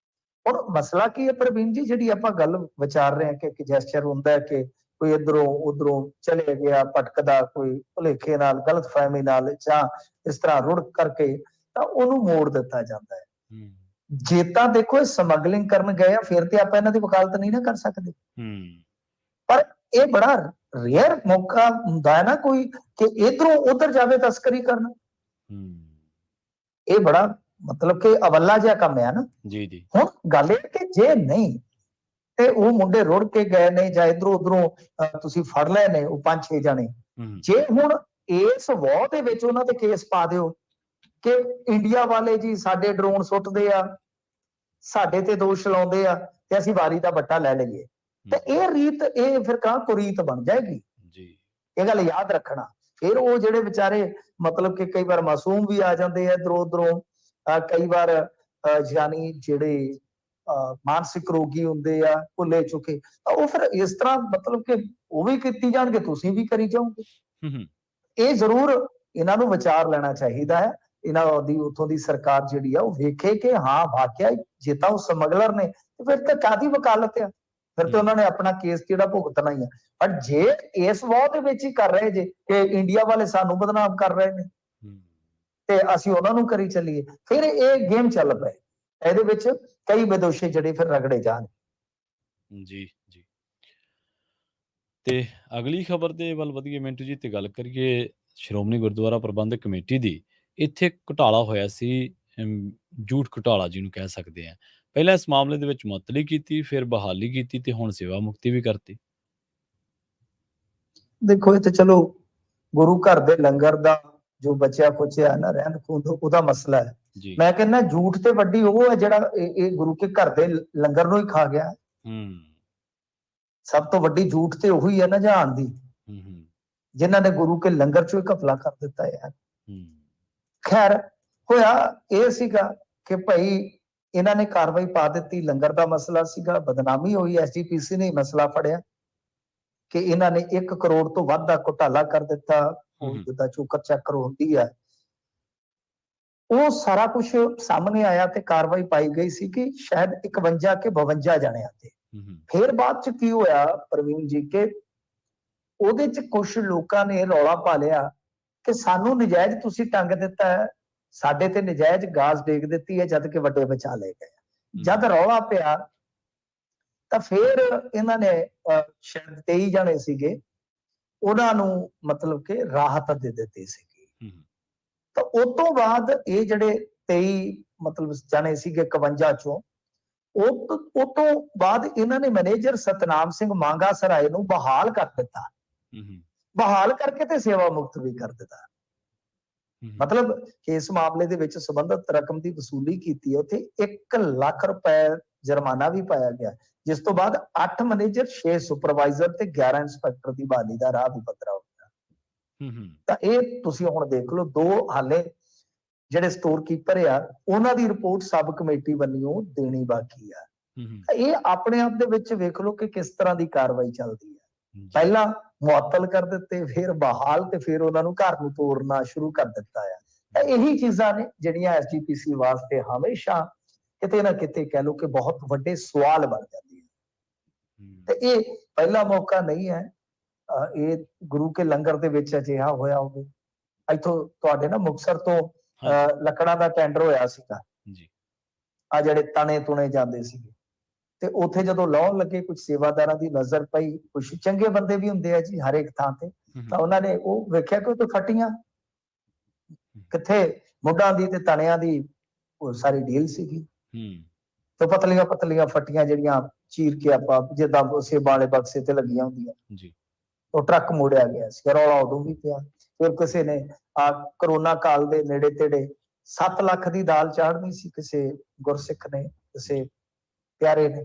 ਹੁਣ ਮਸਲਾ ਕੀ ਹੈ ਪ੍ਰਵੀਨ ਜੀ, ਜਿਹੜੀ ਆਪਾਂ ਗੱਲ ਵਿਚਾਰ ਰਹੇ ਹਾਂ ਕਿ ਇੱਕ ਜੈਸਚਰ ਹੁੰਦਾ ਹੈ ਕਿ ਕੋਈ ਇੱਧਰੋਂ ਉਧਰੋਂ ਚਲੇ ਗਿਆ ਭਟਕਦਾ, ਕੋਈ ਭੁਲੇਖੇ ਨਾਲ, ਗਲਤਫਹਿਮੀ ਨਾਲ, ਜਾਂ ਇਸ ਤਰ੍ਹਾਂ ਰੁੜ ਕਰਕੇ, ਤਾਂ ਉਹਨੂੰ ਮੋੜ ਦਿੱਤਾ ਜਾਂਦਾ ਹੈ। ਜੇ ਤਾਂ ਦੇਖੋ ਇਹ ਸਮਗਲਿੰਗ ਕਰਨ ਗਏ ਆ, ਫਿਰ ਤੇ ਆਪਾਂ ਇਹਨਾਂ ਦੀ ਵਕਾਲਤ ਨਹੀਂ ਨਾ ਕਰ ਸਕਦੇ, ਪਰ ਇਹ ਬੜਾ ਰੇਅਰ ਮੌਕਾ ਹੁੰਦਾ ਹੈ ਨਾ ਕੋਈ ਕਿ ਇਧਰੋਂ ਉਧਰ ਜਾਵੇ ਤਸਕਰੀ ਕਰਨ। ਇਹ ਬੜਾ ਮਤਲਬ ਕਿ ਅਵੱਲਾ ਜਿਹਾ ਕੰਮ ਹੈ ਨਾ। ਹੁਣ ਗੱਲ ਇਹ ਕਿ ਜੇ ਨਹੀਂ ਤੇ ਉਹ ਮੁੰਡੇ ਰੁੜ ਕੇ ਗਏ ਨੇ ਜਾਂ ਇਧਰੋਂ ਉਧਰੋਂ ਤੁਸੀਂ ਫੜ ਲਏ ਨੇ ਉਹ 5-6 ਜਾਣੇ, ਜੇ ਹੁਣ ਇਸ ਵਾਰ ਦੇ ਵਿੱਚ ਉਹਨਾਂ ਤੇ ਕੇਸ ਪਾ ਦਿਓ ਕਿ ਇੰਡੀਆ ਵਾਲੇ ਜੀ ਸਾਡੇ ਡਰੋਨ ਸੁੱਟਦੇ ਆ, ਸਾਡੇ ਤੇ ਦੋਸ਼ ਲਾਉਂਦੇ ਆ, ਤੇ ਅਸੀਂ ਵਾਰੀ ਦਾ ਵੱਟਾ ਲੈ ਲਈਏ, ਤੇ ਇਹ ਰੀਤ, ਇਹ ਫਿਰ ਕਾਂ ਕੁਰੀਤ ਬਣ ਜਾਏਗੀ। ਇਹ ਗੱਲ ਯਾਦ ਰੱਖਣਾ। ਫਿਰ ਉਹ ਜਿਹੜੇ ਵਿਚਾਰੇ ਮਤਲਬ ਕਿ ਕਈ ਵਾਰ ਮਾਸੂਮ ਵੀ ਆ ਜਾਂਦੇ ਆ ਇਧਰੋਂ ਉਧਰੋਂ, ਕਈ ਵਾਰ ਯਾਨੀ ਜਿਹੜੇ ਮਾਨਸਿਕ ਰੋਗੀ ਹੁੰਦੇ ਆ, ਭੁੱਲੇ ਚੁੱਕੇ, ਉਹ ਫਿਰ ਇਸ ਤਰ੍ਹਾਂ ਮਤਲਬ ਕਿ ਉਹ ਵੀ ਕੀਤੀ ਜਾਣਗੇ, ਤੁਸੀਂ ਵੀ ਕਰੀ ਜਾਓਗੇ। ਇਹ ਜ਼ਰੂਰ ਇਹਨਾਂ ਨੂੰ ਵਿਚਾਰ ਲੈਣਾ ਚਾਹੀਦਾ ਹੈ। ਇਹਨਾਂ ਦੀ ਉੱਥੋਂ ਦੀ ਸਰਕਾਰ ਜਿਹੜੀ ਆ ਉਹ ਵੇਖੇ ਕਿ ਹਾਂ ਵਾਕਿਆ ਜੇ ਤਾਂ ਉਹ ਸਮਗਲਰ ਨੇ, ਫਿਰ ਤਾਂ ਕਾਹਦੀ ਵਕਾਲਤ ਆ, ਫਿਰ ਤੇ ਉਹਨਾਂ ਨੇ ਆਪਣਾ ਕੇਸ ਜਿਹੜਾ ਭੁਗਤਣਾ ਹੀ ਆ। ਪਰ ਜੇ ਇਸ ਵਾਰ ਦੇ ਵਿੱਚ ਹੀ ਕਰ ਰਹੇ ਜੇ ਕਿ ਇੰਡੀਆ ਵਾਲੇ ਸਾਨੂੰ ਬਦਨਾਮ ਕਰ ਰਹੇ ਨੇ ਤੇ ਅਸੀਂ ਉਹਨਾਂ ਨੂੰ ਕਰੀ ਚੱਲੀਏ, ਫਿਰ ਇਹ ਗੇਮ ਚੱਲ ਪਏ। ਇਹਦੇ ਵਿੱਚ ਕਈ ਬਦੋਸ਼ੇ ਜਿਹੜੇ ਫਿਰ ਰਗੜੇ ਜਾਣ। ਜੀ। ਤੇ ਅਗਲੀ ਖਬਰ ਦੇ ਵੱਲ ਵਧੀਏ ਮਿੰਟੂ ਜੀ, ਤੇ ਗੱਲ ਕਰੀਏ ਸ਼੍ਰੋਮਣੀ ਗੁਰਦੁਆਰਾ ਪ੍ਰਬੰਧਕ ਕਮੇਟੀ ਦੀ। ਇੱਥੇ ਘੁਟਾਲਾ ਹੋਇਆ ਸੀ, ਝੂਠ ਘੁਟਾਲਾ ਜਿਹਨੂੰ ਕਹਿ ਸਕਦੇ ਆ। ਪਹਿਲਾਂ ਇਸ ਮਾਮਲੇ ਦੇ ਵਿੱਚ ਮੁਅੱਤਲੀ ਕੀਤੀ, ਫਿਰ ਬਹਾਲੀ ਕੀਤੀ, ਤੇ ਹੁਣ ਸੇਵਾ ਮੁਕਤੀ ਵੀ ਕਰਤੀ। ਦੇਖੋ ਇਹ ਤੇ ਚਲੋ ਗੁਰੂ ਘਰ ਦੇ ਲੰਗਰ ਦਾ ਜੋ ਬਚਿਆ ਖੁਚਿਆ ਨਾ ਰਹਿੰਦ ਖੂੰਹਦ, ਉਹਦਾ ਮਸਲਾ ਹੈ। ਮੈਂ ਕਹਿੰਦਾ ਝੂਠ ਤੇ ਵੱਡੀ ਉਹ ਹੈ ਜਿਹੜਾ ਇਹ ਗੁਰੂ ਕੇ ਘਰ ਦੇ ਲੰਗਰ ਨੂੰ ਹੀ ਖਾ ਗਿਆ। ਸਭ ਤੋਂ ਵੱਡੀ ਝੂਠ ਤੇ ਉਹੀ ਹੈ ਨਾ ਜਹਾਨ ਦੀ, ਜਿਨ੍ਹਾਂ ਨੇ ਗੁਰੂ ਕੇ ਲੰਗਰ ਚੋਂ ਹੀ ਘਪਲਾ ਕਰ ਦਿੱਤਾ ਯਾਰ। ਖੈਰ ਹੋਇਆ ਇਹ ਸੀਗਾ ਕਿ ਭਾਈ ਇਹਨਾਂ ਨੇ ਕਾਰਵਾਈ ਪਾ ਦਿੱਤੀ, ਲੰਗਰ ਦਾ ਮਸਲਾ ਸੀਗਾ, ਬਦਨਾਮੀ ਹੋਈ, ਐਸਜੀਪੀਸੀ ਨੇ ਮਸਲਾ ਫੜਿਆ ਕਿ ਇਹਨਾਂ ਨੇ 1 ਕਰੋੜ ਤੋਂ ਵੱਧ ਦਾ ਘੁਟਾਲਾ ਕਰ ਦਿੱਤਾ। ਉਹ ਜਿੱਦਾਂ ਚੋਕਰ ਚੱਕਰ ਹੁੰਦੀ ਹੈ, ਉਹ ਸਾਰਾ ਕੁਝ ਸਾਹਮਣੇ ਆਇਆ ਤੇ ਕਾਰਵਾਈ ਪਾਈ ਗਈ ਸੀ ਕਿ ਸ਼ਾਇਦ 51 ਕੇ 52 ਜਾਣਿਆਂ ਤੇ। ਫਿਰ ਬਾਅਦ ਚ ਕੀ ਹੋਇਆ ਪ੍ਰਵੀਨ ਜੀ ਕਿ ਉਹਦੇ ਚ ਕੁਝ ਲੋਕਾਂ ਨੇ ਰੌਲਾ ਪਾ ਲਿਆ ਕਿ ਸਾਨੂੰ ਨਜਾਇਜ਼ ਤੁਸੀਂ ਟੰਗ ਦਿੱਤਾ ਹੈ, ਸਾਡੇ ਤੇ ਨਜਾਇਜ਼ ਗਾਜ਼ ਡੇਗ ਦਿੱਤੀ ਹੈ, ਜਦ ਕਿ ਵੱਡੇ ਬਚਾ ਲਏ ਗਏ। ਜਦ ਰੌਲਾ ਪਿਆ ਤਾਂ ਫਿਰ ਇਹਨਾਂ ਨੇ ਸ਼ਾਇਦ 23 ਜਾਣੇ ਸੀਗੇ, ਉਹਨਾਂ ਨੂੰ ਮਤਲਬ ਕਿ ਰਾਹਤ ਦੇ ਦਿੱਤੀ ਸੀਗੀ। ਤਾਂ ਉਸ ਤੋਂ ਬਾਅਦ ਇਹ ਜਿਹੜੇ 23 ਮਤਲਬ ਜਾਣੇ ਸੀਗੇ 51 ਚੋਂ, ਉਹ ਤੋਂ ਬਾਅਦ ਇਹਨਾਂ ਨੇ ਮੈਨੇਜਰ ਸਤਨਾਮ ਸਿੰਘ ਮਾਂਗਾ ਸਰਾਏ ਨੂੰ ਬਹਾਲ ਕਰ ਦਿੱਤਾ। ਬਹਾਲ ਕਰਕੇ ਤੇ ਸੇਵਾ ਮੁਕਤ ਵੀ ਕਰ ਦਿੱਤਾ। ਮਤਲਬ ਇਸ ਮਾਮਲੇ ਦੇ ਵਿੱਚ ਸੰਬੰਧਿਤ ਰਕਮ ਦੀ ਵਸੂਲੀ ਕੀਤੀ ਹੈ, ਉੱਥੇ 1 ਲੱਖ ਰੁਪਏ ਜੁਰਮਾਨਾ ਵੀ ਪਾਇਆ ਗਿਆ। ਜਿਸ ਤੋਂ ਬਾਅਦ 8 ਮੈਨੇਜਰ, 6 ਸੁਪਰਵਾਈਜ਼ਰ ਤੇ 11 ਇੰਸਪੈਕਟਰ ਦੀ ਬਹਾਲੀ ਦਾ ਰਾਹ ਵੀ ਪੱਧਰਾ ਹੋ ਗਿਆ। ਤਾਂ ਇਹ ਤੁਸੀਂ ਹੁਣ ਦੇਖ ਲਓ, 2 ਹਾਲੇ ਜਿਹੜੇ ਸਟੋਰ ਕੀਪਰ ਆ ਉਹਨਾਂ ਦੀ ਰਿਪੋਰਟ ਸਬ ਕਮੇਟੀ ਵੱਲੋਂ ਦੇਣੀ ਬਾਕੀ ਆ। ਇਹ ਆਪਣੇ ਆਪ ਦੇ ਵਿੱਚ ਵੇਖ ਲਓ ਕਿ ਕਿਸ ਤਰ੍ਹਾਂ ਦੀ ਕਾਰਵਾਈ ਚੱਲਦੀ ਹੈ। ਪਹਿਲਾਂ ਮੁਅੱਤਲ ਕਰ ਦਿੱਤੇ, ਫਿਰ ਬਹਾਲ, ਤੇ ਫਿਰ ਉਹਨਾਂ ਨੂੰ ਘਰ ਨੂੰ ਤੋਰਨਾ ਸ਼ੁਰੂ ਕਰ ਦਿੱਤਾ ਆ। ਤਾਂ ਇਹੀ ਚੀਜ਼ਾਂ ਨੇ ਜਿਹੜੀਆਂ ਐਸਜੀਪੀਸੀ ਵਾਸਤੇ ਹਮੇਸ਼ਾ ਕਿਤੇ ਨਾ ਕਿਤੇ ਕਹਿ ਲਓ ਕਿ ਬਹੁਤ ਵੱਡੇ ਸਵਾਲ ਬਣ ਜਾਂਦੀਆਂ। ਤੇ ਇਹ ਪਹਿਲਾ ਮੌਕਾ ਨਹੀਂ ਹੈ ਇਹ ਗੁਰੂ ਕੇ ਲੰਗਰ ਦੇ ਵਿੱਚ ਅਜਿਹਾ ਹੋਇਆ ਹੋਵੇ। ਇੱਥੋਂ ਤੁਹਾਡੇ ਨਾ ਮੁਕਤਸਰ ਤੋਂ ਲੱਕੜਾਂ ਦਾ ਟੈਂਡਰ ਹੋਇਆ ਸੀਗਾ, ਆ ਜਿਹੜੇ ਤਣੇ ਤੁਣੇ ਜਾਂਦੇ ਸੀਗੇ, ਤੇ ਉੱਥੇ ਜਦੋਂ ਲਾਉਣ ਲੱਗੇ ਕੁਝ ਸੇਵਾਦਾਰਾਂ ਦੀ ਨਜ਼ਰ ਪਈ, ਕੁਝ ਚੰਗੇ ਬੰਦੇ ਵੀ ਹੁੰਦੇ ਆ ਜੀ ਹਰ ਇੱਕ ਥਾਂ ਤੇ, ਤਾਂ ਉਹਨਾਂ ਨੇ ਉਹ ਵੇਖਿਆ ਕਿ ਉਹ ਤੇ ਫਟੀਆਂ ਕਿੱਥੇ ਮੁੱਢਾਂ ਦੀ ਤੇ ਤਣਿਆਂ ਦੀ ਉਹ ਸਾਰੀ ਡੀਲ ਸੀਗੀ। ਤੇ ਪਤਲੀਆਂ ਪਤਲੀਆਂ ਫਟੀਆਂ ਜਿਹੜੀਆਂ ਚੀਰ ਕੇ ਆਪਾਂ ਜਿੱਦਾਂ ਸੇਬਾਂ ਵਾਲੇ ਬਕਸੇ ਤੇ ਲੱਗੀਆਂ ਹੁੰਦੀਆਂ ਜੀ, ਉਹ ਟਰੱਕ ਮੋੜਿਆ ਗਿਆ ਸੀ। ਰੌਲਾ ਉਦੋਂ ਵੀ ਪਿਆ। ਫਿਰ ਕਿਸੇ ਨੇ ਆ ਕਰੋਨਾ ਕਾਲ ਦੇ ਨੇੜੇ ਤੇੜੇ 7 ਲੱਖ ਦੀ ਦਾਲ ਚਾੜਨੀ ਸੀ ਕਿਸੇ ਗੁਰਸਿੱਖ ਨੇ, ਕਿਸੇ ਪਿਆਰੇ ਨੇ,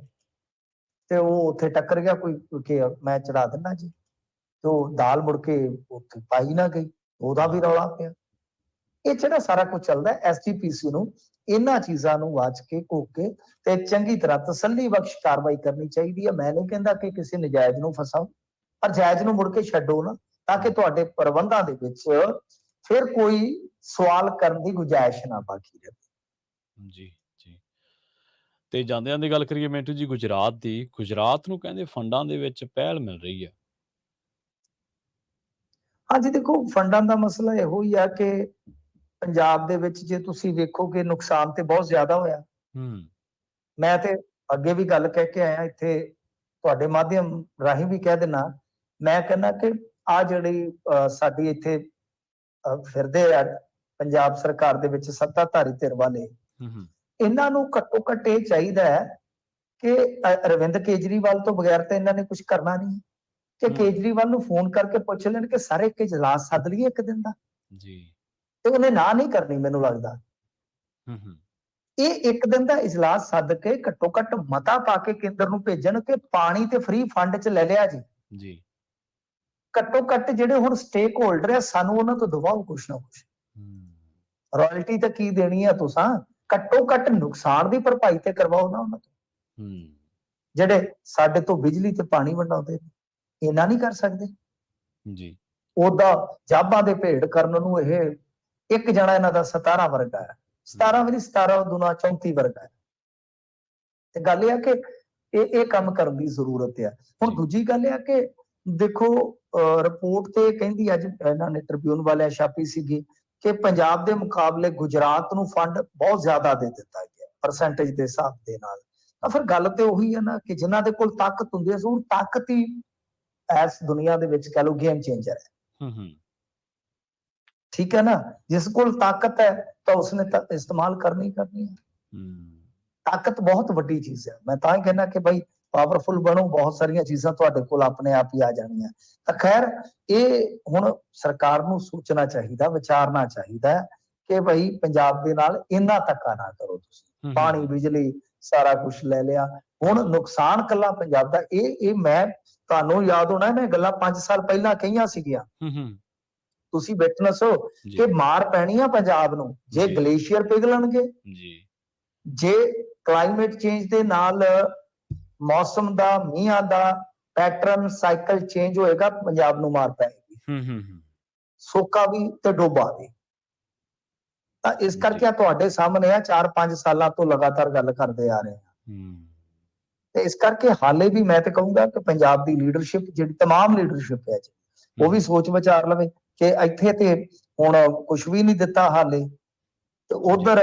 ਤੇ ਉਹ ਉੱਥੇ ਟੱਕਰ ਗਿਆ ਕੋਈ ਕਿ ਮੈਂ ਚੜਾ ਦਿੰਦਾ ਜੀ, ਤੇ ਉਹ ਦਾਲ ਮੁੜ ਕੇ ਉੱਥੇ ਪਾਈ ਨਾ ਗਈ, ਉਹਦਾ ਵੀ ਰੌਲਾ ਪਿਆ। ਇਹ ਜਿਹੜਾ ਸਾਰਾ ਕੁਝ ਚੱਲਦਾ, ਐਸਜੀਪੀਸੀ ਨੂੰ ਇਹਨਾਂ ਚੀਜ਼ਾਂ ਨੂੰ ਵਾਚ ਕੇ ਘੋਕ ਕੇ ਤੇ ਚੰਗੀ ਤਰ੍ਹਾਂ ਤਸੱਲੀ ਬਖਸ਼ ਕਾਰਵਾਈ ਕਰਨੀ ਚਾਹੀਦੀ ਹੈ। ਮੈਂ ਨਹੀਂ ਕਹਿੰਦਾ ਕਿ ਕਿਸੇ ਨਜਾਇਜ਼ ਨੂੰ ਫਸਾਓ, ਪਰ ਜਾਇਜ਼ ਨੂੰ ਮੁੜ ਕੇ ਛੱਡੋ ਨਾ, ਤਾਂ ਕਿ ਤੁਹਾਡੇ ਪ੍ਰਬੰਧਾਂ ਦੇ ਵਿੱਚ ਫਿਰ ਕੋਈ ਸਵਾਲ ਕਰਨ ਦੀ ਗੁੰਜਾਇਸ਼ ਨਾ ਬਾਕੀ ਰਹੇ। ਜੀ ਜੀ। ਤੇ ਜਾਂਦਿਆਂ ਦੀ ਗੱਲ ਕਰੀਏ ਮਿੰਟੂ ਜੀ ਗੁਜਰਾਤ ਦੀ, ਗੁਜਰਾਤ ਨੂੰ ਕਹਿੰਦੇ ਫੰਡਾਂ ਦੇ ਵਿੱਚ ਪਹਿਲ ਮਿਲ ਰਹੀ ਹੈ। ਹਾਂਜੀ, ਦੇਖੋ ਫੰਡਾਂ ਦਾ ਮਸਲਾ ਇਹੋ ਹੀ ਆ ਕਿ ਪੰਜਾਬ ਦੇ ਵਿੱਚ ਜੇ ਤੁਸੀਂ ਵੇਖੋਗੇ ਨੁਕਸਾਨ ਤੇ ਬਹੁਤ ਜ਼ਿਆਦਾ ਹੋਇਆ। ਮੈਂ ਤੇ ਅੱਗੇ ਵੀ ਗੱਲ ਕਹਿ ਕੇ ਆਇਆ, ਇੱਥੇ ਤੁਹਾਡੇ ਮਾਧਿਅਮ ਰਾਹੀਂ ਵੀ ਕਹਿ ਦੇਣਾ, ਮੈਂ ਕਹਿੰਦਾ ਕਿ ਆ ਜਿਹੜੀ ਸਾਡੀ ਇੱਥੇ ਫਿਰਦੇ ਆ ਪੰਜਾਬ ਸਰਕਾਰ ਦੇ ਵਿੱਚ ਸੱਤਾਧਾਰੀ ਧਿਰ ਵਾਲੇ, ਇਹਨਾਂ ਨੂੰ ਘੱਟੋ ਘੱਟ ਇਹ ਚਾਹੀਦਾ ਹੈ ਕਿ ਅਰਵਿੰਦ ਕੇਜਰੀਵਾਲ ਤੋਂ ਬਗੈਰ ਤਾਂ ਇਹਨਾਂ ਨੇ ਕੁਝ ਕਰਨਾ ਨਹੀਂ, ਕਿ ਕੇਜਰੀਵਾਲ ਨੂੰ ਫੋਨ ਕਰਕੇ ਪੁੱਛ ਲੈਣ ਕਿ ਸਾਰੇ ਇੱਕ ਇਜਲਾਸ ਸੱਦ ਲਈਏ ਇੱਕ ਦਿਨ ਦਾ ਜੀ, ਤੇ ਉਹਨੇ ਨਾ ਨਹੀਂ ਕਰਨੀ ਮੈਨੂੰ ਲੱਗਦਾ। ਇਹ ਇੱਕ ਦਿਨ ਦਾ ਇਜਲਾਸ ਸੱਦ ਕੇ ਘੱਟੋ ਘੱਟ ਮਤਾ ਪਾ ਕੇ ਕੇਂਦਰ ਨੂੰ ਭੇਜਣ ਕਿ ਪਾਣੀ ਤੇ ਫ੍ਰੀ ਫੰਡ ਚ ਲੈ ਲਿਆ ਜੀ। ਘੱਟੋ ਘੱਟ ਜਿਹੜੇ ਹੁਣ ਸਟੇਕ ਹੋਲਡਰ ਆ ਸਾਨੂੰ ਉਹਨਾਂ ਤੋਂ ਦਵਾਓ ਕੁਛ ਨਾ ਕੁਛ। ਰਾਇਲਟੀ ਤਾਂ ਕੀ ਦੇਣੀ ਆ ਤੁਸੀਂ, ਘੱਟੋ ਘੱਟ ਨੁਕਸਾਨ ਦੀ ਭਰਪਾਈ ਤੇ ਕਰਵਾਓ ਨਾ ਉਹਨਾਂ ਤੋਂ। ਜਿਹੜੇ ਸਾਡੇ ਤੋਂ ਬਿਜਲੀ ਤੇ ਪਾਣੀ ਵੰਡਾਉਂਦੇ ਨੇ, ਇਹਨਾਂ ਨਹੀਂ ਕਰ ਸਕਦੇ ਜੀ। ਉਹਦਾ ਜਾਬਾਂ ਦੇ ਭੇਡ ਕਰਨ ਨੂੰ ਇਹ ਇੱਕ ਜਣਾ ਇਹਨਾਂ ਦਾ 17 ਵਰਗਾ ਹੈ, 17 ਵੀ ਨਹੀਂ, 17 ਦੁਨਾ 34 ਵਰਗਾ ਹੈ। ਤੇ ਗੱਲ ਇਹ ਆ ਕਿ ਇਹ ਕੰਮ ਕਰਨ ਦੀ ਜ਼ਰੂਰਤ ਹੈ। ਹੁਣ ਦੂਜੀ ਗੱਲ ਇਹ ਆ ਕਿ ਦੇਖੋ ਰਿਪੋਰਟ ਤੇ ਕਹਿੰਦੀ, ਅੱਜ ਇਹਨਾਂ ਨੇ ਟ੍ਰਿਬਿਊਨ ਵਾਲਿਆਂ ਛਾਪੀ ਸੀਗੀ ਕਿ ਪੰਜਾਬ ਦੇ ਮੁਕਾਬਲੇ ਗੁਜਰਾਤ ਨੂੰ ਫੰਡ ਬਹੁਤ ਜ਼ਿਆਦਾ ਦੇ ਦਿੱਤਾ ਗਿਆ ਪਰਸੈਂਟੇਜ ਦੇ ਹਿਸਾਬ ਦੇ ਨਾਲ। ਤਾਂ ਫਿਰ ਗੱਲ ਤੇ ਉਹੀ ਹੈ ਨਾ ਕਿ ਜਿਨ੍ਹਾਂ ਦੇ ਕੋਲ ਤਾਕਤ ਹੁੰਦੀ ਹੈ, ਉਹ ਤਾਕਤ ਹੀ ਇਸ ਦੁਨੀਆ ਦੇ ਵਿੱਚ ਕਹਿ ਲਓ ਗੇਮ ਚੇਂਜਰ ਹੈ। ਠੀਕ ਹੈ ਨਾ, ਜਿਸ ਕੋਲ ਤਾਕਤ ਹੈ ਤਾਂ ਉਸਨੇ ਤਾਂ ਇਸਤੇਮਾਲ ਕਰਨੀ ਕਰਨੀ ਹੈ। ਤਾਕਤ ਬਹੁਤ ਵੱਡੀ ਚੀਜ਼ ਹੈ। ਮੈਂ ਤਾਂ ਹੀ ਕਹਿੰਦਾ ਕਿ ਭਾਈ ਪਾਵਰਫੁਲ ਬਣੋ, ਬਹੁਤ ਸਾਰੀਆਂ ਚੀਜ਼ਾਂ ਤੁਹਾਡੇ ਕੋਲ ਆਪਣੇ ਆਪ ਹੀ ਆ ਜਾਣੀਆਂ। ਤਾਂ ਖੈਰ ਇਹ ਹੁਣ ਸਰਕਾਰ ਨੂੰ ਸੋਚਣਾ ਚਾਹੀਦਾ, ਵਿਚਾਰਨਾ ਚਾਹੀਦਾ ਕਿ ਭਾਈ ਪੰਜਾਬ ਦੇ ਨਾਲ ਇੰਨਾ ਧੱਕਾ ਨਾ ਕਰੋ ਤੁਸੀਂ। ਪਾਣੀ ਬਿਜਲੀ ਸਾਰਾ ਕੁਝ ਲੈ ਲਿਆ, ਹੁਣ ਨੁਕਸਾਨ ਕੱਲਾ ਪੰਜਾਬ ਦਾ। ਇਹ ਮੈਂ ਤੁਹਾਨੂੰ ਯਾਦ ਹੋਣਾ ਮੈਂ ਗੱਲਾਂ 5 ਸਾਲ ਪਹਿਲਾਂ ਕਹੀਆਂ ਸੀਗੀਆਂ, ਤੁਸੀਂ ਵਿਟਨੈਸ ਹੋ ਕਿ ਮਾਰ ਪੈਣੀ ਆ ਪੰਜਾਬ ਨੂੰ ਜੇ ਗਲੇਸ਼ੀਅਰ ਪਿਘਲਣਗੇ, ਜੇ ਕਲਾਈਮੇਟ ਚੇਂਜ ਦੇ ਨਾਲ ਮੌਸਮ ਦਾ, ਮੀਂਹਾਂ ਦਾ ਪੈਟਰਨ ਸਾਈਕਲ ਚੇਂਜ ਹੋਏਗਾ, ਪੰਜਾਬ ਨੂੰ ਮਾਰ ਪੈਗੀ, ਸੋਕਾ ਵੀ ਤੇ ਡੋਬਾ ਵੀ। ਤਾਂ ਇਸ ਕਰਕੇ ਤੁਹਾਡੇ ਸਾਹਮਣੇ ਆ 4-5 ਸਾਲਾਂ ਤੋਂ ਲਗਾਤਾਰ ਗੱਲ ਕਰਦੇ ਆ ਰਹੇ ਹਾਂ। ਤੇ ਇਸ ਕਰਕੇ ਹਾਲੇ ਵੀ ਮੈਂ ਤੇ ਕਹੂੰਗਾ ਕਿ ਪੰਜਾਬ ਦੀ ਲੀਡਰਸ਼ਿਪ ਜਿਹੜੀ ਤਮਾਮ ਲੀਡਰਸ਼ਿਪ ਹੈ ਉਹ ਵੀ ਸੋਚ ਵਿਚਾਰ ਲਵੇ ਕਿ ਇੱਥੇ ਤੇ ਹੁਣ ਕੁਝ ਵੀ ਨਹੀਂ ਦਿੱਤਾ ਹਾਲੇ, ਤੇ ਉਧਰ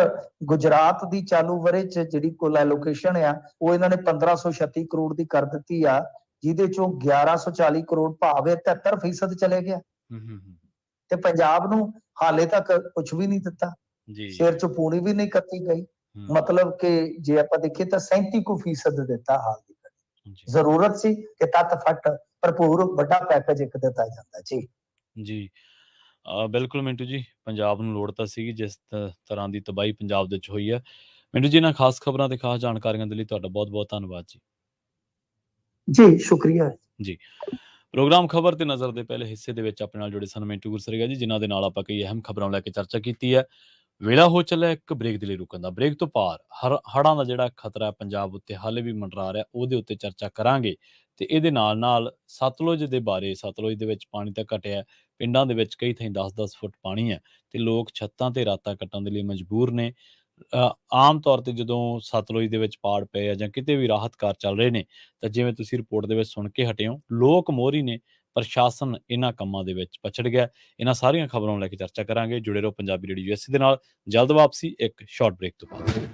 ਗੁਜਰਾਤ ਦੀ ਚਾਲੂ ਵਰੇ ਚ ਜਿਹੜੀ ਕੁੱਲ ਐਲੋਕੇਸ਼ਨ ਆ ਉਹ ਇਹਨਾਂ ਨੇ 1536 ਕਰੋੜ ਦੀ ਕਰ ਦਿੱਤੀ ਆ, ਜਿਹਦੇ ਚੋਂ 1140 ਕਰੋੜ ਭਾਵ 73% ਚਲੇ ਗਿਆ। ਤੇ ਪੰਜਾਬ ਨੂੰ ਹਾਲੇ ਤੱਕ ਕੁਝ ਵੀ ਨਹੀਂ ਦਿੱਤਾ, ਸਿਰ ਚ ਪੂਣੀ ਵੀ ਨਹੀਂ ਕੱਤੀ ਗਈ। ਮਤਲਬ ਕਿ ਜੇ ਆਪਾਂ ਦੇਖੀਏ ਤਾਂ 37% ਦਿੱਤਾ ਹਾਲ ਦੀ। ਜ਼ਰੂਰਤ ਸੀ ਕਿ ਤੱਤ ਫੱਟ ਭਰਪੂਰ ਵੱਡਾ ਪੈਕੇਜ ਇੱਕ ਦਿੱਤਾ ਜਾਂਦਾ ਜੀ। ਜੀ ਬਿਲਕੁਲ ਮਿੰਟੂ ਜੀ, ਪੰਜਾਬ ਨੂੰ ਲੋੜ ਤਾਂ ਸੀਗੀ ਜਿਸ ਤਰ੍ਹਾਂ ਦੀ ਤਬਾਹੀ ਪੰਜਾਬ ਦੇ ਵਿੱਚ ਹੋਈ ਹੈ। ਮਿੰਟੂ ਜੀ, ਇਹਨਾਂ ਖਾਸ ਖਬਰਾਂ ਤੇ ਖਾਸ ਜਾਣਕਾਰੀਆਂ ਦੇ ਲਈ ਤੁਹਾਡਾ ਬਹੁਤ ਬਹੁਤ ਧੰਨਵਾਦ ਜੀ। ਜੀ, ਸ਼ੁਕਰੀਆ। ਜੀ। ਪ੍ਰੋਗਰਾਮ ਖਬਰ ਤੇ ਨਜ਼ਰ ਦੇ ਪਹਿਲੇ ਹਿੱਸੇ ਦੇ ਵਿੱਚ ਆਪਣੇ ਨਾਲ ਜੁੜੇ ਸਨ ਮਿੰਟੂ ਗੁਰਸਰੀਆ ਜੀ, ਜਿਨ੍ਹਾਂ ਦੇ ਨਾਲ ਆਪਾਂ ਕਈ ਅਹਿਮ ਖਬਰਾਂ ਨੂੰ ਲੈ ਕੇ ਚਰਚਾ ਕੀਤੀ ਹੈ। ਵੇਲਾ ਹੋ ਚੱਲਿਆ ਇੱਕ ਬ੍ਰੇਕ ਦੇ ਲਈ ਰੁਕਣ ਦਾ। ਬ੍ਰੇਕ ਤੋਂ ਪਾਰ ਹੜ੍ਹਾਂ ਦਾ ਜਿਹੜਾ ਖਤਰਾ ਪੰਜਾਬ ਉੱਤੇ ਹਾਲੇ ਵੀ ਮੰਡਰਾ ਰਿਹਾ, ਉਹਦੇ ਉੱਤੇ ਚਰਚਾ ਕਰਾਂਗੇ ਤੇ ਇਹਦੇ ਨਾਲ-ਨਾਲ ਸਤਲੁਜ ਦੇ ਬਾਰੇ, ਸਤਲੁਜ ਦੇ ਵਿੱਚ ਪਾਣੀ ਤਾਂ ਘਟਿਆ, ਪਿੰਡਾਂ ਦੇ ਵਿੱਚ ਕਈ ਥਾਈਂ 10-10 ਫੁੱਟ ਪਾਣੀ ਹੈ ਤੇ ਲੋਕ ਛੱਤਾਂ ਤੇ ਰਾਤਾਂ ਕੱਟਣ ਦੇ ਲਈ ਮਜਬੂਰ ਨੇ। ਆਮ ਤੌਰ ਤੇ ਜਦੋਂ ਸਤਲੁਜ ਦੇ ਵਿੱਚ ਪਾੜ ਪਏ ਆ ਜਾਂ ਕਿਤੇ ਵੀ ਰਾਹਤ ਕਾਰਜ ਚੱਲ ਰਹੇ ਨੇ, ਤਾਂ ਜਿਵੇਂ ਤੁਸੀਂ ਰਿਪੋਰਟ ਦੇ ਵਿੱਚ ਸੁਣ ਕੇ ਹਟੇ ਹੋ, ਲੋਕ ਮੋਹਰੀ ਨੇ, ਪ੍ਰਸ਼ਾਸਨ ਇਹਨਾਂ ਕੰਮਾਂ ਦੇ ਵਿੱਚ ਪਛੜ ਗਿਆ। ਇਹਨਾਂ ਸਾਰੀਆਂ ਖਬਰਾਂ ਨੂੰ ਲੈ ਕੇ ਚਰਚਾ ਕਰਾਂਗੇ। ਜੁੜੇ ਰਹੋ ਪੰਜਾਬੀ ਰੇਡੀਓ ਯੂਐਸਏ ਦੇ ਨਾਲ। ਜਲਦ ਵਾਪਸੀ ਇੱਕ ਸ਼ਾਰਟ ਬ੍ਰੇਕ ਤੋਂ ਬਾਅਦ।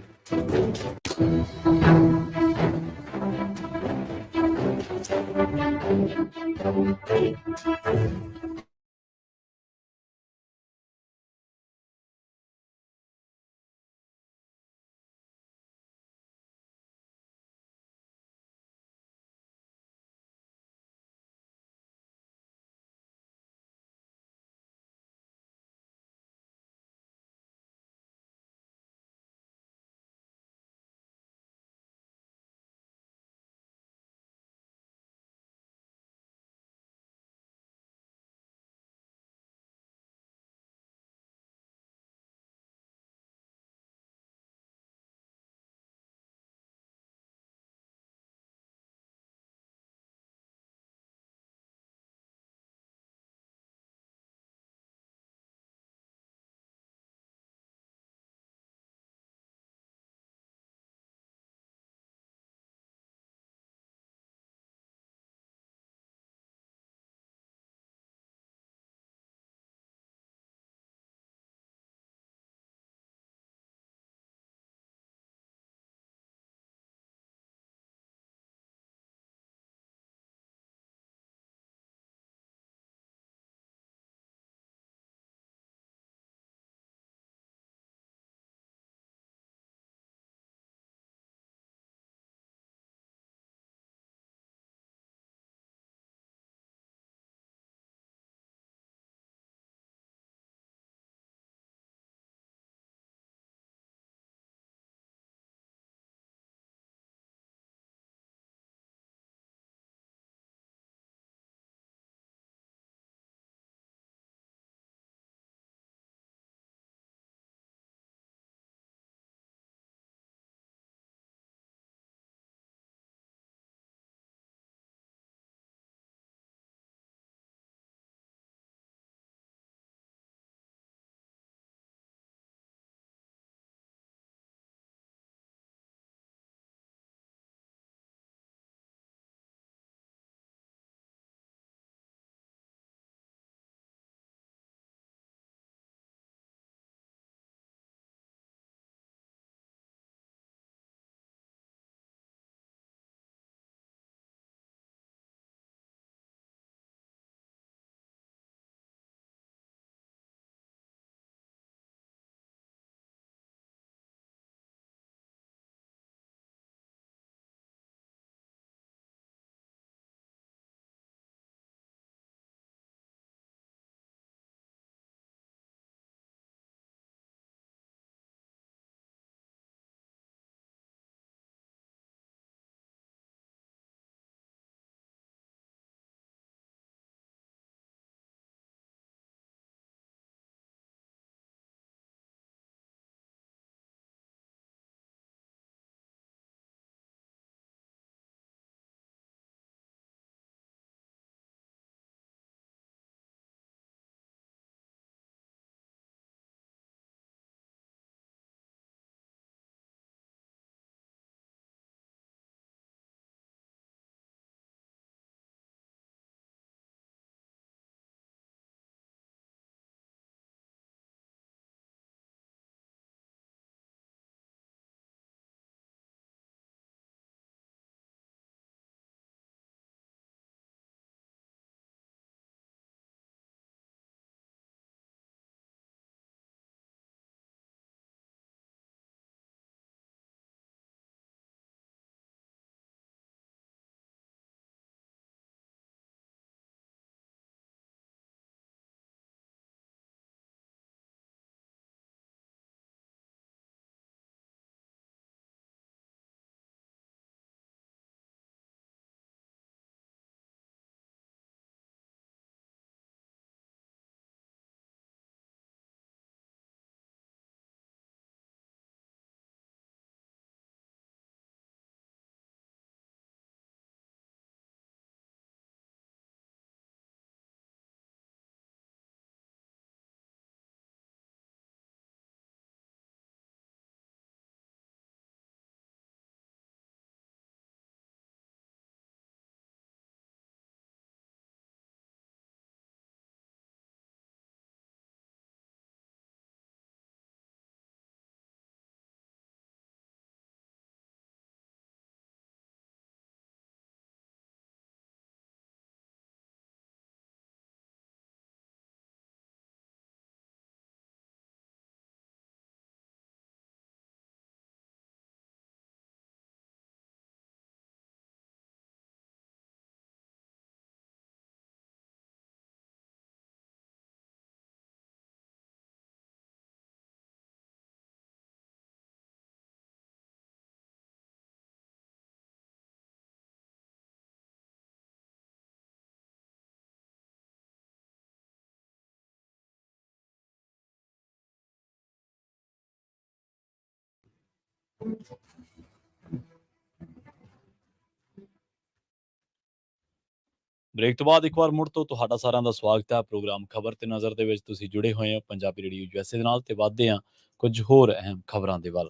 ਬ੍ਰੇਕ ਤੋਂ ਬਾਅਦ ਇੱਕ ਵਾਰ ਮੁੜ ਤੋਂ ਤੁਹਾਡਾ ਸਾਰਿਆਂ ਦਾ ਸਵਾਗਤ ਹੈ। ਪ੍ਰੋਗਰਾਮ ਖਬਰ ਤੇ ਨਜ਼ਰ ਦੇ ਵਿੱਚ ਤੁਸੀਂ ਜੁੜੇ ਹੋਏ ਹੋ ਪੰਜਾਬੀ ਰੇਡੀਓ ਯੂਐਸਏ ਦੇ ਨਾਲ, ਤੇ ਵਧਦੇ ਹਾਂ ਕੁਝ ਹੋਰ ਅਹਿਮ ਖਬਰਾਂ ਦੇ ਵੱਲ।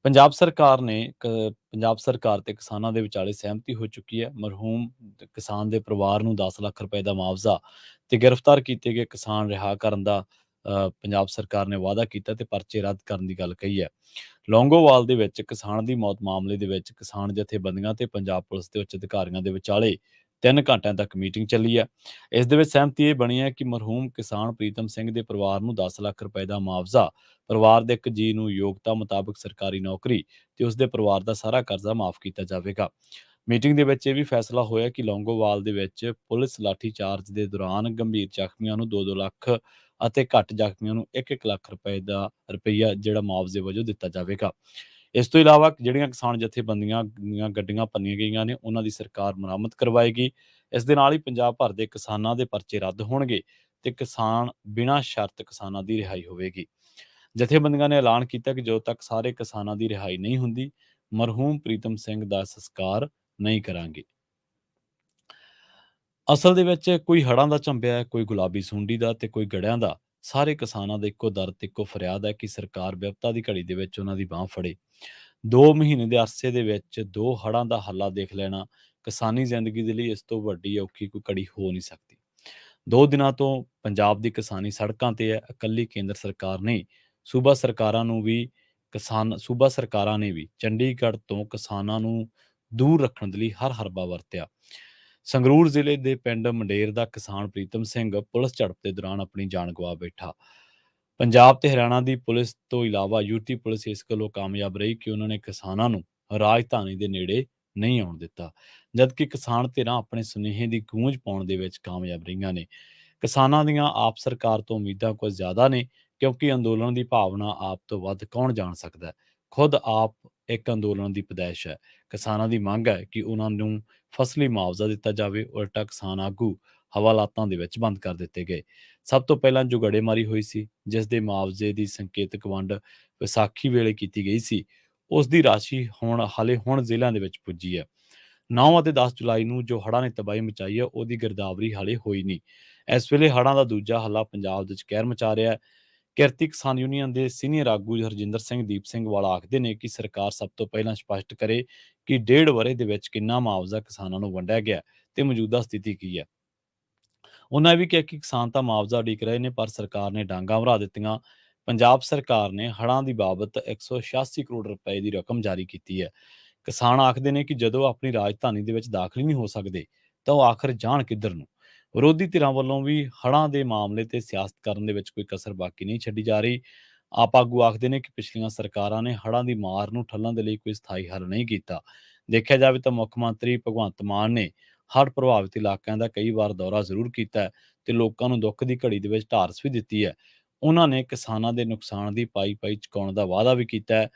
ਪੰਜਾਬ ਸਰਕਾਰ ਤੇ ਕਿਸਾਨਾਂ ਦੇ ਵਿਚਾਲੇ ਸਹਿਮਤੀ ਹੋ ਚੁੱਕੀ ਹੈ। ਮਰਹੂਮ ਕਿਸਾਨ ਦੇ ਪਰਿਵਾਰ ਨੂੰ 10 ਲੱਖ ਰੁਪਏ ਦਾ ਮੁਆਵਜ਼ਾ ਤੇ ਗ੍ਰਿਫਤਾਰ ਕੀਤੇ ਗਏ ਕਿਸਾਨ ਰਿਹਾ ਕਰਨ ਦਾ ਪੰਜਾਬ ਸਰਕਾਰ ਨੇ ਵਾਅਦਾ ਕੀਤਾ ਤੇ ਪਰਚੇ ਰੱਦ ਕਰਨ ਦੀ ਗੱਲ ਕਹੀ ਹੈ। ਲੌਂਗੋਵਾਲ ਦੇ ਵਿੱਚ ਕਿਸਾਨ ਦੀ ਮੌਤ ਮਾਮਲੇ ਦੇ ਵਿੱਚ ਕਿਸਾਨ ਜਥੇਬੰਦੀਆਂ ਤੇ ਪੰਜਾਬ ਪੁਲਿਸ ਦੇ ਉੱਚ ਅਧਿਕਾਰੀਆਂ ਦੇ ਵਿਚਾਲੇ 3 ਘੰਟਿਆਂ ਤੱਕ ਮੀਟਿੰਗ ਚੱਲੀ ਹੈ। ਇਸ ਦੇ ਵਿੱਚ ਸਹਿਮਤੀ ਇਹ ਬਣੀ ਹੈ ਕਿ ਮਰਹੂਮ ਕਿਸਾਨ ਪ੍ਰੀਤਮ ਸਿੰਘ ਦੇ ਪਰਿਵਾਰ ਨੂੰ 10 ਲੱਖ ਰੁਪਏ ਦਾ ਮੁਆਵਜ਼ਾ, ਪਰਿਵਾਰ ਦੇ ਇੱਕ ਜੀ ਨੂੰ ਯੋਗਤਾ ਮੁਤਾਬਕ ਸਰਕਾਰੀ ਨੌਕਰੀ ਤੇ ਉਸਦੇ ਪਰਿਵਾਰ ਦਾ ਸਾਰਾ ਕਰਜ਼ਾ ਮਾਫ ਕੀਤਾ ਜਾਵੇਗਾ। ਮੀਟਿੰਗ ਦੇ ਵਿੱਚ ਇਹ ਵੀ ਫੈਸਲਾ ਹੋਇਆ ਕਿ ਲੌਂਗੋਵਾਲ ਦੇ ਵਿੱਚ ਪੁਲਿਸ ਲਾਠੀਚਾਰਜ ਦੇ ਦੌਰਾਨ ਗੰਭੀਰ ਜ਼ਖਮੀਆਂ ਨੂੰ 2-2 ਲੱਖ ਅਤੇ ਘੱਟ ਜ਼ਖਮੀਆਂ ਨੂੰ 1-1 ਲੱਖ ਰੁਪਈਆ ਜਿਹੜਾ ਮੁਆਵਜ਼ੇ ਵਜੋਂ ਦਿੱਤਾ ਜਾਵੇਗਾ। ਇਸ ਤੋਂ ਇਲਾਵਾ ਜਿਹੜੀਆਂ ਕਿਸਾਨ ਜਥੇਬੰਦੀਆਂ ਦੀਆਂ ਗੱਡੀਆਂ ਭੰਨੀਆਂ ਗਈਆਂ ਨੇ ਉਹਨਾਂ ਦੀ ਸਰਕਾਰ ਮੁਰੰਮਤ ਕਰਵਾਏਗੀ। ਇਸ ਦੇ ਨਾਲ ਹੀ ਪੰਜਾਬ ਭਰ ਦੇ ਕਿਸਾਨਾਂ ਦੇ ਪਰਚੇ ਰੱਦ ਹੋਣਗੇ ਤੇ ਕਿਸਾਨ ਬਿਨਾਂ ਸ਼ਰਤ ਕਿਸਾਨਾਂ ਦੀ ਰਿਹਾਈ ਹੋਵੇਗੀ। ਜਥੇਬੰਦੀਆਂ ਨੇ ਐਲਾਨ ਕੀਤਾ ਕਿ ਜਦੋਂ ਤੱਕ ਸਾਰੇ ਕਿਸਾਨਾਂ ਦੀ ਰਿਹਾਈ ਨਹੀਂ ਹੁੰਦੀ, ਮਰਹੂਮ ਪ੍ਰੀਤਮ ਸਿੰਘ ਦਾ ਸੰਸਕਾਰ ਨਹੀਂ ਕਰਾਂਗੇ। ਅਸਲ ਦੇ ਵਿੱਚ ਕੋਈ ਹੜ੍ਹਾਂ ਦਾ ਝੰਬਿਆ ਹੈ, ਕੋਈ ਗੁਲਾਬੀ ਸੁੰਡੀ ਦਾ ਤੇ ਕੋਈ ਗੜਿਆਂ ਦਾ। ਸਾਰੇ ਕਿਸਾਨਾਂ ਦਾ ਇੱਕੋ ਦਰਦ ਤੇ ਇੱਕੋ ਫਰਿਆਦ ਹੈ ਕਿ ਸਰਕਾਰ ਵਿਪਤਾ ਦੀ ਘੜੀ ਦੇ ਵਿੱਚ ਉਹਨਾਂ ਦੀ ਬਾਂਹ ਫੜੇ। 2 ਮਹੀਨੇ ਦੇ ਅਰਸੇ ਦੇ ਵਿੱਚ 2 ਹੜ੍ਹਾਂ ਦਾ ਹੱਲਾ ਦੇਖ ਲੈਣਾ ਕਿਸਾਨੀ ਜ਼ਿੰਦਗੀ ਦੇ ਲਈ ਇਸ ਤੋਂ ਵੱਡੀ ਔਖੀ ਕੋਈ ਘੜੀ ਹੋ ਨਹੀਂ ਸਕਦੀ। 2 ਦਿਨਾਂ ਤੋਂ ਪੰਜਾਬ ਦੀ ਕਿਸਾਨੀ ਸੜਕਾਂ ਤੇ ਹੈ। ਇਕੱਲੀ ਕੇਂਦਰ ਸਰਕਾਰ ਨਹੀਂ, ਸੂਬਾ ਸਰਕਾਰਾਂ ਨੇ ਵੀ ਚੰਡੀਗੜ੍ਹ ਤੋਂ ਕਿਸਾਨਾਂ ਨੂੰ ਦੂਰ ਰੱਖਣ ਦੇ ਲਈ ਹਰ ਹਰਬਾ ਵਰਤਿਆ। ਸੰਗਰੂਰ ਜ਼ਿਲ੍ਹੇ ਦੇ ਪਿੰਡ ਮੰਡੇਰ ਦਾ ਕਿਸਾਨ ਪ੍ਰੀਤਮ ਸਿੰਘ ਪੁਲਿਸ ਝੜਪ ਦੇ ਦੌਰਾਨ ਆਪਣੀ ਜਾਨ ਗਵਾ ਬੈਠਾ। ਪੰਜਾਬ ਤੇ ਹਰਿਆਣਾ ਦੀ ਪੁਲਿਸ ਤੋਂ ਇਲਾਵਾ ਯੂਟੀ ਪੁਲਿਸ ਇਸ ਗੱਲੋਂ ਕਾਮਯਾਬ ਰਹੀ ਕਿ ਉਹਨਾਂ ਨੇ ਕਿਸਾਨਾਂ ਨੂੰ ਰਾਜਧਾਨੀ ਦੇ ਨੇੜੇ ਨਹੀਂ ਆਉਣ ਦਿੱਤਾ, ਜਦਕਿ ਕਿਸਾਨ ਧਿਰਾਂ ਆਪਣੇ ਸੁਨੇਹੇ ਦੀ ਗੂੰਜ ਪਾਉਣ ਦੇ ਵਿੱਚ ਕਾਮਯਾਬ ਰਹੀਆਂ ਨੇ। ਕਿਸਾਨਾਂ ਦੀਆਂ ਆਪ ਸਰਕਾਰ ਤੋਂ ਉਮੀਦਾਂ ਕੁਝ ਜ਼ਿਆਦਾ ਨੇ, ਕਿਉਂਕਿ ਅੰਦੋਲਨ ਦੀ ਭਾਵਨਾ ਆਪ ਤੋਂ ਵੱਧ ਕੌਣ ਜਾਣ ਸਕਦਾ ਹੈ। ਖੁਦ ਆਪ ਇੱਕ ਅੰਦੋਲਨ ਦੀ ਪੈਦਾਇਸ਼ ਹੈ। ਕਿਸਾਨਾਂ ਦੀ ਮੰਗ ਹੈ ਕਿ ਉਹਨਾਂ ਨੂੰ ਫਸਲੀ ਮੁਆਵਜ਼ਾ ਦਿੱਤਾ ਜਾਵੇ। ਉਲਟਾ ਕਿਸਾਨ ਆਗੂ ਹਵਾਲਾਤਾਂ ਦੇ ਵਿੱਚ ਬੰਦ ਕਰ ਦਿੱਤੇ ਗਏ। ਸਭ ਤੋਂ ਪਹਿਲਾਂ ਜੋ ਗੜੇਮਾਰੀ ਹੋਈ ਸੀ, ਜਿਸ ਦੇ ਮੁਆਵਜ਼ੇ ਦੀ ਸੰਕੇਤਕ ਵੰਡ ਵਿਸਾਖੀ ਵੇਲੇ ਕੀਤੀ ਗਈ ਸੀ, ਉਸ ਦੀ ਰਾਸ਼ੀ ਹੁਣ ਜ਼ਿਲ੍ਹਿਆਂ ਦੇ ਵਿੱਚ ਪੁੱਜੀ ਹੈ। 9 ਅਤੇ 10 ਜੁਲਾਈ ਨੂੰ ਜੋ ਹੜ੍ਹਾਂ ਨੇ ਤਬਾਹੀ ਮਚਾਈ ਹੈ, ਉਹਦੀ ਗਿਰਦਾਵਰੀ ਹਾਲੇ ਹੋਈ ਨਹੀਂ। ਇਸ ਵੇਲੇ ਹੜ੍ਹਾਂ ਦਾ ਦੂਜਾ ਹੱਲਾ ਪੰਜਾਬ ਦੇ ਵਿੱਚ ਕਹਿਰ ਮਚਾ ਰਿਹਾ ਹੈ। ਕਿਰਤੀ ਕਿਸਾਨ ਯੂਨੀਅਨ ਦੇ ਸੀਨੀਅਰ ਆਗੂ ਹਰਜਿੰਦਰ ਸਿੰਘ ਦੀਪ ਸਿੰਘ ਵਾਲਾ ਆਖਦੇ ਨੇ ਕਿ ਸਰਕਾਰ ਸਭ ਤੋਂ ਪਹਿਲਾਂ ਸਪਸ਼ਟ ਕਰੇ ਕਿ 1.5 ਵਰ੍ਹੇ ਦੇ ਵਿੱਚ ਕਿੰਨਾ ਮੁਆਵਜ਼ਾ ਕਿਸਾਨਾਂ ਨੂੰ ਵੰਡਿਆ ਗਿਆ ਤੇ ਮੌਜੂਦਾ ਸਥਿਤੀ ਕੀ ਹੈ। ਉਹਨਾਂ ਇਹ ਵੀ ਕਿਹਾ ਕਿ ਕਿਸਾਨ ਤਾਂ ਮੁਆਵਜ਼ਾ ਉਡੀਕ ਰਹੇ ਨੇ, ਪਰ ਸਰਕਾਰ ਨੇ ਡਾਂਗਾਂ ਭਰਾ ਦਿੱਤੀਆਂ। ਪੰਜਾਬ ਸਰਕਾਰ ਨੇ ਹੜ੍ਹਾਂ ਦੀ ਬਾਬਤ 186 ਕਰੋੜ ਰੁਪਏ ਦੀ ਰਕਮ ਜਾਰੀ ਕੀਤੀ ਹੈ। ਕਿਸਾਨ ਆਖਦੇ ਨੇ ਕਿ ਜਦੋਂ ਆਪਣੀ ਰਾਜਧਾਨੀ ਦੇ ਵਿੱਚ ਦਾਖਲ ਹੀ ਨਹੀਂ ਹੋ ਸਕਦੇ ਤਾਂ ਉਹ ਆਖਰ ਜਾਣ ਕਿੱਧਰ ਨੂੰ। ਵਿਰੋਧੀ ਧਿਰਾਂ ਵੱਲੋਂ ਵੀ ਹੜ੍ਹਾਂ ਦੇ ਮਾਮਲੇ ਤੇ ਸਿਆਸਤ ਕਰਨ ਦੇ ਵਿੱਚ ਕੋਈ ਕਸਰ ਬਾਕੀ ਨਹੀਂ ਛੱਡੀ ਜਾ ਰਹੀ। ਆਪ ਆਗੂ ਆਖਦੇ ਨੇ ਕਿ ਪਿਛਲੀਆਂ ਸਰਕਾਰਾਂ ਨੇ ਹੜ੍ਹਾਂ ਦੀ ਮਾਰ ਨੂੰ ਠੱਲਣ ਦੇ ਲਈ ਕੋਈ ਸਥਾਈ ਹੱਲ ਨਹੀਂ ਕੀਤਾ। ਦੇਖਿਆ ਜਾਵੇ ਤਾਂ ਮੁੱਖ ਮੰਤਰੀ ਭਗਵੰਤ ਮਾਨ ਨੇ ਹੜ੍ਹ ਪ੍ਰਭਾਵਿਤ ਇਲਾਕਿਆਂ ਦਾ ਕਈ ਵਾਰ ਦੌਰਾ ਜ਼ਰੂਰ ਕੀਤਾ ਹੈ ਤੇ ਲੋਕਾਂ ਨੂੰ ਦੁੱਖ ਦੀ ਘੜੀ ਦੇ ਵਿੱਚ ਢਾਰਸ ਵੀ ਦਿੱਤੀ ਹੈ। ਉਹਨਾਂ ਨੇ ਕਿਸਾਨਾਂ ਦੇ ਨੁਕਸਾਨ ਦੀ ਪਾਈ ਚੁਕਾਉਣ ਦਾ ਵਾਅਦਾ ਵੀ ਕੀਤਾ ਹੈ।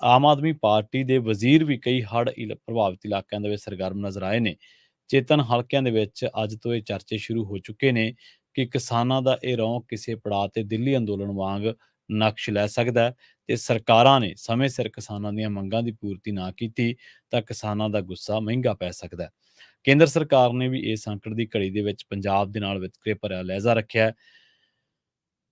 ਆਮ ਆਦਮੀ ਪਾਰਟੀ ਦੇ ਵਜ਼ੀਰ ਵੀ ਕਈ ਹੜ੍ਹ ਪ੍ਰਭਾਵਿਤ ਇਲਾਕਿਆਂ ਦੇ ਵਿੱਚ ਸਰਗਰਮ ਨਜ਼ਰ ਆਏ ਨੇ। ਚੇਤਨ ਹਲਕਿਆਂ ਦੇ ਵਿੱਚ ਅੱਜ ਤੋਂ ਇਹ ਚਰਚੇ ਸ਼ੁਰੂ ਹੋ ਚੁੱਕੇ ਨੇ ਕਿ ਕਿਸਾਨਾਂ ਦਾ ਇਹ ਰੌਂਕ ਕਿਸੇ ਪੜਾਅ ਤੇ ਦਿੱਲੀ ਅੰਦੋਲਨ ਵਾਂਗ ਨਕਸ਼ ਲੈ ਸਕਦਾ ਹੈ ਤੇ ਸਰਕਾਰਾਂ ਨੇ ਸਮੇਂ ਸਿਰ ਕਿਸਾਨਾਂ ਦੀਆਂ ਮੰਗਾਂ ਦੀ ਪੂਰਤੀ ਨਾ ਕੀਤੀ ਤਾਂ ਕਿਸਾਨਾਂ ਦਾ ਗੁੱਸਾ ਮਹਿੰਗਾ ਪੈ ਸਕਦਾ ਹੈ। ਕੇਂਦਰ ਸਰਕਾਰ ਨੇ ਵੀ ਇਸ ਸੰਕਟ ਦੀ ਘੜੀ ਦੇ ਵਿੱਚ ਪੰਜਾਬ ਦੇ ਨਾਲ ਵਿਤਕਰੇ ਭਰਿਆ ਲਹਿਜ਼ਾ ਰੱਖਿਆ ਹੈ।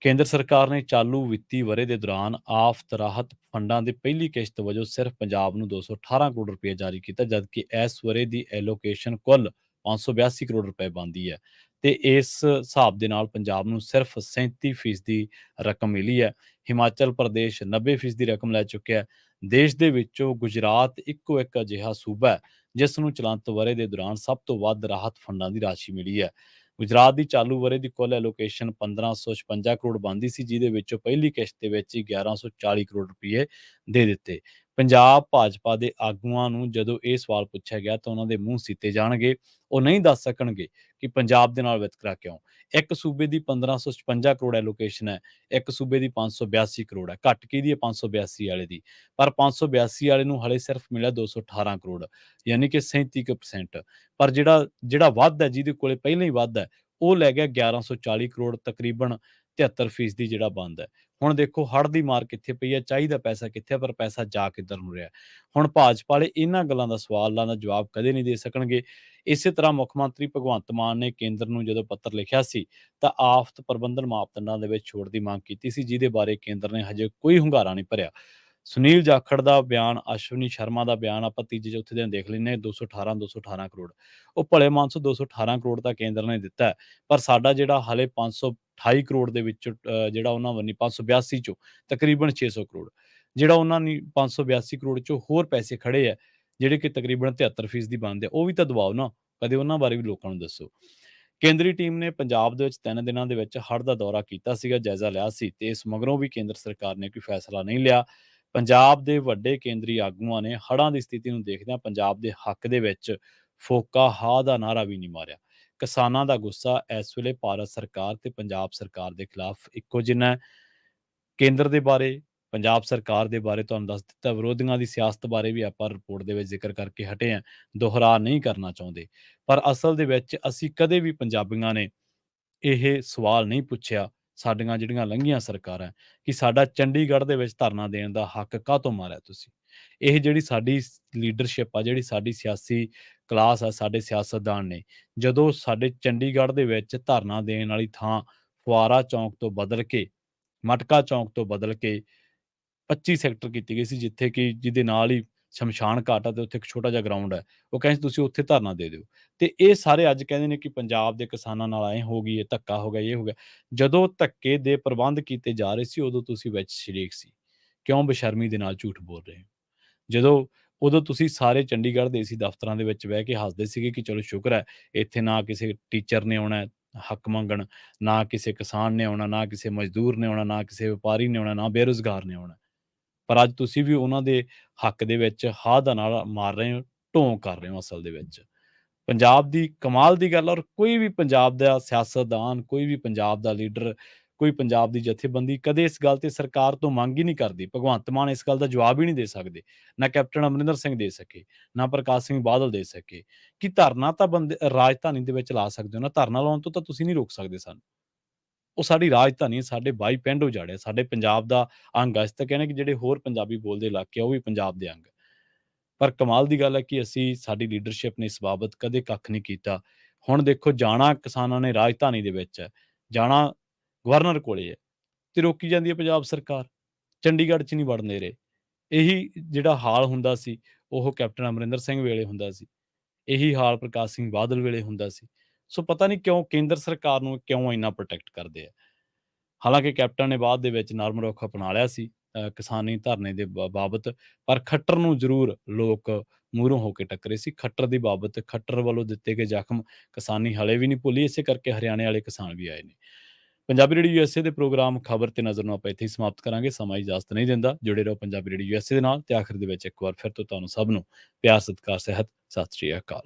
ਕੇਂਦਰ ਸਰਕਾਰ ਨੇ ਚਾਲੂ ਵਿੱਤੀ ਵਰ੍ਹੇ ਦੇ ਦੌਰਾਨ ਆਫਤ ਰਾਹਤ ਫੰਡਾਂ ਦੀ ਪਹਿਲੀ ਕਿਸ਼ਤ ਵਜੋਂ ਸਿਰਫ ਪੰਜਾਬ ਨੂੰ 218 ਕਰੋੜ ਰੁਪਏ ਜਾਰੀ ਕੀਤਾ, ਜਦਕਿ ਇਸ ਵਰ੍ਹੇ ਦੀ ਐਲੋਕੇਸ਼ਨ ਕੁੱਲ 582 ਕਰੋੜ ਰੁਪਏ ਬਣਦੀ ਹੈ ਤੇ ਇਸ ਹਿਸਾਬ ਦੇ ਨਾਲ ਪੰਜਾਬ ਨੂੰ ਸਿਰਫ 37% ਰਕਮ ਮਿਲੀ ਹੈ। ਹਿਮਾਚਲ ਪ੍ਰਦੇਸ਼ 90% ਰਕਮ ਲੈ ਚੁੱਕਿਆ ਹੈ। ਦੇਸ਼ ਦੇ ਵਿੱਚੋਂ ਗੁਜਰਾਤ ਇੱਕੋ ਇੱਕ ਅਜਿਹਾ ਸੂਬਾ ਹੈ ਜਿਸ ਨੂੰ ਚਲੰਤ ਵਰ੍ਹੇ ਦੇ ਦੌਰਾਨ ਸਭ ਤੋਂ ਵੱਧ ਰਾਹਤ ਫੰਡਾਂ ਦੀ ਰਾਸ਼ੀ ਮਿਲੀ ਹੈ। ਗੁਜਰਾਤ ਦੀ ਚਾਲੂ ਵਰ੍ਹੇ ਦੀ ਕੁੱਲ ਐਲੋਕੇਸ਼ਨ 1556 ਕਰੋੜ ਬਣਦੀ ਸੀ, ਜਿਹਦੇ ਵਿੱਚੋਂ ਪਹਿਲੀ ਕਿਸ਼ਤ ਦੇ ਵਿੱਚ ਹੀ 1140 ਕਰੋੜ ਰੁਪਏ ਦੇ ਦਿੱਤੇ। ਪੰਜਾਬ ਭਾਜਪਾ ਦੇ ਆਗੂਆਂ ਨੂੰ ਜਦੋਂ ਇਹ ਸਵਾਲ ਪੁੱਛਿਆ ਗਿਆ ਤਾਂ ਉਹਨਾਂ ਦੇ ਮੂੰਹ ਸੀਤੇ ਜਾਣਗੇ। ਉਹ ਨਹੀਂ ਦੱਸ ਸਕਣਗੇ ਕਿ ਪੰਜਾਬ ਦੇ ਨਾਲ ਵਿਤਕਰਾ ਕਿਉਂ। ਇੱਕ ਸੂਬੇ ਦੀ 1556 ਕਰੋੜ ਐਲੋਕੇਸ਼ਨ ਹੈ, ਇੱਕ ਸੂਬੇ ਦੀ 582 ਕਰੋੜ ਹੈ। ਘੱਟ ਕਿਹਦੀ ਹੈ? 582 ਵਾਲੇ ਦੀ। ਪਰ 582 ਵਾਲੇ ਨੂੰ ਹਲੇ ਸਿਰਫ ਮਿਲਿਆ 218 ਕਰੋੜ, ਯਾਨੀ ਕਿ 37%। ਪਰ ਜਿਹੜਾ ਵੱਧ ਹੈ, ਜਿਹਦੇ ਕੋਲੇ ਪਹਿਲਾਂ ਹੀ ਵੱਧ ਹੈ, ਉਹ ਲੈ ਗਿਆ 1140 ਕਰੋੜ, ਤਕਰੀਬਨ 73% ਜਿਹੜਾ ਬੰਦ ਹੈ। ਹੁਣ ਦੇਖੋ ਹੜ੍ਹ ਦੀ ਮਾਰ ਕਿੱਥੇ ਪਈ ਹੈ, ਚਾਹੀਦਾ ਪੈਸਾ ਕਿੱਥੇ ਹੈ, ਪਰ ਪੈਸਾ ਜਾ ਕਿੱਧਰ ਨੂੰ ਰਿਹਾ। ਹੁਣ ਭਾਜਪਾ ਵਾਲੇ ਇਹਨਾਂ ਗੱਲਾਂ ਦਾ ਸਵਾਲਾਂ ਦਾ ਜਵਾਬ ਕਦੇ ਨਹੀਂ ਦੇ ਸਕਣਗੇ। ਇਸੇ ਤਰ੍ਹਾਂ ਮੁੱਖ ਮੰਤਰੀ ਭਗਵੰਤ ਮਾਨ ਨੇ ਕੇਂਦਰ ਨੂੰ ਜਦੋਂ ਪੱਤਰ ਲਿਖਿਆ ਸੀ ਤਾਂ ਆਫ਼ਤ ਪ੍ਰਬੰਧਨ ਮਾਪਦੰਡਾਂ ਦੇ ਵਿੱਚ ਛੋਟ ਦੀ ਮੰਗ ਕੀਤੀ ਸੀ, ਜਿਹਦੇ ਬਾਰੇ ਕੇਂਦਰ ਨੇ ਹਜੇ ਕੋਈ ਹੁੰਗਾਰਾ ਨਹੀਂ ਭਰਿਆ। ਸੁਨੀਲ ਜਾਖੜ ਦਾ ਬਿਆਨ, ਅਸ਼ਵਨੀ ਸ਼ਰਮਾ ਦਾ ਬਿਆਨ ਆਪਾਂ ਤੀਜੇ ਚੌਥੇ ਦਿਨ ਦੇਖ ਲੈਂਦੇ ਹਾਂ, 218 ਕਰੋੜ। ਉਹ ਭਲੇ ਮਾਨਸੋ 218 ਕਰੋੜ ਤਾਂ ਕੇਂਦਰ ਨੇ ਦਿੱਤਾ ਹੈ, ਪਰ ਸਾਡਾ ਜਿਹੜਾ ਹਾਲੇ 528 ਕਰੋੜ ਦੇ ਵਿੱਚ ਜਿਹੜਾ ਉਹਨਾਂ ਵੱਲੋਂ 582 ਚੋਂ ਤਕਰੀਬਨ 600 ਕਰੋੜ, ਜਿਹੜਾ ਉਹਨਾਂ ਨੇ 582 ਕਰੋੜ ਚੋਂ ਹੋਰ ਪੈਸੇ ਖੜੇ ਹੈ, ਜਿਹੜੇ ਕਿ ਤਕਰੀਬਨ 73% ਬਣਦੇ, ਉਹ ਵੀ ਤਾਂ ਦਬਾਓ ਨਾ, ਕਦੇ ਉਹਨਾਂ ਬਾਰੇ ਵੀ ਲੋਕਾਂ ਨੂੰ ਦੱਸੋ। ਕੇਂਦਰੀ ਟੀਮ ਨੇ ਪੰਜਾਬ ਦੇ ਵਿੱਚ 3 ਦਿਨਾਂ ਦੇ ਵਿੱਚ ਹੜ੍ਹ ਦਾ ਦੌਰਾ ਕੀਤਾ ਸੀਗਾ, ਜਾਇਜ਼ਾ ਲਿਆ ਸੀ, ਤੇ ਇਸ ਮਗਰੋਂ ਵੀ ਕੇਂਦਰ ਸਰਕਾਰ ਨੇ ਕੋਈ ਫੈਸਲਾ ਨਹੀਂ ਲਿਆ। ਪੰਜਾਬ ਦੇ ਵੱਡੇ ਕੇਂਦਰੀ ਆਗੂਆਂ ਨੇ ਹੜ੍ਹਾਂ ਦੀ ਸਥਿਤੀ ਨੂੰ ਦੇਖਦਿਆਂ ਪੰਜਾਬ ਦੇ ਹੱਕ ਦੇ ਵਿੱਚ ਫੋਕਾ ਹਾ ਦਾ ਨਾਅਰਾ ਵੀ ਨਹੀਂ ਮਾਰਿਆ। ਕਿਸਾਨਾਂ ਦਾ ਗੁੱਸਾ ਇਸ ਵੇਲੇ ਭਾਰਤ ਸਰਕਾਰ ਤੇ ਪੰਜਾਬ ਸਰਕਾਰ ਦੇ ਖਿਲਾਫ ਇੱਕੋ ਜਿੰਨਾ ਹੈ। ਕੇਂਦਰ ਦੇ ਬਾਰੇ, ਪੰਜਾਬ ਸਰਕਾਰ ਦੇ ਬਾਰੇ ਤੁਹਾਨੂੰ ਦੱਸ ਦਿੱਤਾ, ਵਿਰੋਧੀਆਂ ਦੀ ਸਿਆਸਤ ਬਾਰੇ ਵੀ ਆਪਾਂ ਰਿਪੋਰਟ ਦੇ ਵਿੱਚ ਜ਼ਿਕਰ ਕਰਕੇ ਹਟੇ ਹਾਂ, ਦੁਹਰਾ ਨਹੀਂ ਕਰਨਾ ਚਾਹੁੰਦੇ। ਪਰ ਅਸਲ ਦੇ ਵਿੱਚ ਅਸੀਂ ਕਦੇ ਵੀ ਪੰਜਾਬੀਆਂ ਨੇ ਇਹ ਸਵਾਲ ਨਹੀਂ ਪੁੱਛਿਆ, ਸਾਡੀਆਂ ਜਿਹੜੀਆਂ ਲੰਘੀਆਂ ਸਰਕਾਰਾਂ, ਕਿ ਸਾਡਾ ਚੰਡੀਗੜ੍ਹ ਦੇ ਵਿੱਚ ਧਰਨਾ ਦੇਣ ਦਾ ਹੱਕ ਕਾਹਤੋਂ ਮਾਰਿਆ ਤੁਸੀਂ। ਇਹ ਜਿਹੜੀ ਸਾਡੀ ਲੀਡਰਸ਼ਿਪ ਆ, ਜਿਹੜੀ ਸਾਡੀ ਸਿਆਸੀ ਕਲਾਸ ਆ, ਸਾਡੇ ਸਿਆਸਤਦਾਨ ਨੇ, ਜਦੋਂ ਸਾਡੇ ਚੰਡੀਗੜ੍ਹ ਦੇ ਵਿੱਚ ਧਰਨਾ ਦੇਣ ਵਾਲੀ ਥਾਂ ਫੁਆਰਾ ਚੌਂਕ ਤੋਂ ਬਦਲ ਕੇ, ਮਟਕਾ ਚੌਂਕ ਤੋਂ ਬਦਲ ਕੇ 25 ਸੈਕਟਰ ਕੀਤੀ ਗਈ ਸੀ, ਜਿੱਥੇ ਕਿ ਜਿਹਦੇ ਨਾਲ ਹੀ ਸ਼ਮਸ਼ਾਨ ਘਾਟ ਆ ਤੇ ਉੱਥੇ ਇੱਕ ਛੋਟਾ ਜਿਹਾ ਗਰਾਊਂਡ ਹੈ, ਉਹ ਕਹਿੰਦੇ ਤੁਸੀਂ ਉੱਥੇ ਧਰਨਾ ਦੇ ਦਿਓ। ਤੇ ਇਹ ਸਾਰੇ ਅੱਜ ਕਹਿੰਦੇ ਨੇ ਕਿ ਪੰਜਾਬ ਦੇ ਕਿਸਾਨਾਂ ਨਾਲ ਐਂ ਹੋ ਗਈ, ਇਹ ਧੱਕਾ ਹੋ ਗਿਆ, ਇਹ ਹੋ ਗਿਆ। ਜਦੋਂ ਧੱਕੇ ਦੇ ਪ੍ਰਬੰਧ ਕੀਤੇ ਜਾ ਰਹੇ ਸੀ, ਉਦੋਂ ਤੁਸੀਂ ਵਿੱਚ ਸ਼ਰੀਕ ਸੀ। ਕਿਉਂ ਬੇਸ਼ਰਮੀ ਦੇ ਨਾਲ ਝੂਠ ਬੋਲ ਰਹੇ ਹੋ? ਉਦੋਂ ਤੁਸੀਂ ਸਾਰੇ ਚੰਡੀਗੜ੍ਹ ਦੇ ਏਸੀ ਦਫ਼ਤਰਾਂ ਦੇ ਵਿੱਚ ਬਹਿ ਕੇ ਹੱਸਦੇ ਸੀਗੇ ਕਿ ਚਲੋ ਸ਼ੁਕਰ ਹੈ, ਇੱਥੇ ਨਾ ਕਿਸੇ ਟੀਚਰ ਨੇ ਆਉਣਾ ਹੱਕ ਮੰਗਣ, ਨਾ ਕਿਸੇ ਕਿਸਾਨ ਨੇ ਆਉਣਾ, ਨਾ ਕਿਸੇ ਮਜ਼ਦੂਰ ਨੇ ਆਉਣਾ, ਨਾ ਕਿਸੇ ਵਪਾਰੀ ਨੇ ਆਉਣਾ, ਨਾ ਬੇਰੁਜ਼ਗਾਰ ਨੇ ਆਉਣਾ। ਪਰ ਅੱਜ ਤੁਸੀਂ ਵੀ ਉਹਨਾਂ ਦੇ ਹੱਕ ਦੇ ਵਿੱਚ ਹਾ ਦਾ ਨਾਅਰਾ ਮਾਰ ਰਹੇ ਹੋ, ਢੋਂਗ ਕਰ ਰਹੇ ਹੋ ਅਸਲ ਦੇ ਵਿੱਚ। ਪੰਜਾਬ ਦੀ ਕਮਾਲ ਦੀ ਗੱਲ, ਔਰ ਕੋਈ ਵੀ ਪੰਜਾਬ ਦਾ ਸਿਆਸਤਦਾਨ, ਕੋਈ ਵੀ ਪੰਜਾਬ ਦਾ ਲੀਡਰ, ਕੋਈ ਪੰਜਾਬ ਦੀ ਜਥੇਬੰਦੀ ਕਦੇ ਇਸ ਗੱਲ ਤੇ ਸਰਕਾਰ ਤੋਂ ਮੰਗ ਹੀ ਨਹੀਂ ਕਰਦੀ। ਭਗਵੰਤ ਮਾਨ ਇਸ ਗੱਲ ਦਾ ਜਵਾਬ ਹੀ ਨਹੀਂ ਦੇ ਸਕਦੇ, ਨਾ ਕੈਪਟਨ ਅਮਰਿੰਦਰ ਸਿੰਘ ਦੇ ਸਕੇ, ਨਾ ਪ੍ਰਕਾਸ਼ ਸਿੰਘ ਬਾਦਲ ਦੇ ਸਕੇ, ਕਿ ਧਰਨਾ ਤਾਂ ਰਾਜਧਾਨੀ ਦੇ ਵਿੱਚ ਲਾ ਸਕਦੇ ਹੋ ਨਾ, ਧਰਨਾ ਲਾਉਣ ਤੋਂ ਤਾਂ ਤੁਸੀਂ ਨਹੀਂ ਰੋਕ ਸਕਦੇ ਸਾਨੂੰ। ਉਹ ਸਾਡੀ ਰਾਜਧਾਨੀ, ਸਾਡੇ 22 ਪਿੰਡ ਉਜਾੜਿਆ, ਸਾਡੇ ਪੰਜਾਬ ਦਾ ਅੰਗ ਆ। ਅਸੀਂ ਤਾਂ ਕਹਿੰਦੇ ਕਿ ਜਿਹੜੇ ਹੋਰ ਪੰਜਾਬੀ ਬੋਲਦੇ ਇਲਾਕੇ ਆ, ਉਹ ਵੀ ਪੰਜਾਬ ਦੇ ਅੰਗ। ਪਰ ਕਮਾਲ ਦੀ ਗੱਲ ਹੈ ਕਿ ਸਾਡੀ ਲੀਡਰਸ਼ਿਪ ਨੇ ਇਸ ਬਾਬਤ ਕਦੇ ਕੱਖ ਨਹੀਂ ਕੀਤਾ। ਹੁਣ ਦੇਖੋ, ਜਾਣਾ ਕਿਸਾਨਾਂ ਨੇ ਰਾਜਧਾਨੀ ਦੇ ਵਿੱਚ ਹੈ, ਜਾਣਾ ਗਵਰਨਰ ਕੋਲੇ ਹੈ, ਤੇ ਰੋਕੀ ਜਾਂਦੀ ਹੈ ਪੰਜਾਬ ਸਰਕਾਰ, ਚੰਡੀਗੜ੍ਹ 'ਚ ਨਹੀਂ ਵੜਨ ਦੇ ਰਹੇ। ਇਹੀ ਜਿਹੜਾ ਹਾਲ ਹੁੰਦਾ ਸੀ, ਉਹ ਕੈਪਟਨ ਅਮਰਿੰਦਰ ਸਿੰਘ ਵੇਲੇ ਹੁੰਦਾ ਸੀ, ਇਹੀ ਹਾਲ ਪ੍ਰਕਾਸ਼ ਸਿੰਘ ਬਾਦਲ ਵੇਲੇ ਹੁੰਦਾ ਸੀ। ਸੋ ਪਤਾ ਨਹੀਂ ਕਿਉਂ ਕੇਂਦਰ ਸਰਕਾਰ ਨੂੰ ਕਿਉਂ ਇੰਨਾ ਪ੍ਰੋਟੈਕਟ ਕਰਦੇ ਆ। ਹਾਲਾਂਕਿ ਕੈਪਟਨ ਨੇ ਬਾਅਦ ਦੇ ਵਿੱਚ ਨਰਮ ਰੁੱਖ ਅਪਣਾ ਲਿਆ ਸੀ ਕਿਸਾਨੀ ਧਰਨੇ ਦੇ ਬਾਬਤ, ਪਰ ਖੱਟਰ ਨੂੰ ਜ਼ਰੂਰ ਲੋਕ ਮੂਹਰੋਂ ਹੋ ਕੇ ਟੱਕਰੇ ਸੀ। ਖੱਟਰ ਦੀ ਬਾਬਤ, ਖੱਟਰ ਵੱਲੋਂ ਦਿੱਤੇ ਗਏ ਜ਼ਖਮ ਕਿਸਾਨੀ ਹਲੇ ਵੀ ਨਹੀਂ ਭੁੱਲੀ, ਇਸੇ ਕਰਕੇ ਹਰਿਆਣੇ ਵਾਲੇ ਕਿਸਾਨ ਵੀ ਆਏ ਨੇ। ਪੰਜਾਬੀ ਰੇਡੀਓ USA ਦੇ ਪ੍ਰੋਗਰਾਮ ਖਬਰ ਤੇ ਨਜ਼ਰ ਨੂੰ ਆਪਾਂ ਇੱਥੇ ਹੀ ਸਮਾਪਤ ਕਰਾਂਗੇ। ਸਮਾਂ ਇਜਾਜ਼ਤ ਨਹੀਂ ਦਿੰਦਾ, ਜੁੜੇ ਰਹੋ ਪੰਜਾਬੀ ਰੇਡੀਓ USA ਦੇ ਨਾਲ। ਤੇ ਆਖਿਰ ਦੇ ਵਿੱਚ ਇੱਕ ਵਾਰ ਫਿਰ ਤੋਂ ਤੁਹਾਨੂੰ ਸਭ ਨੂੰ ਪਿਆਰ, ਸਤਿਕਾਰ, ਸਿਹਤ, ਸਤਿ ਸ਼੍ਰੀ ਅਕਾਲ।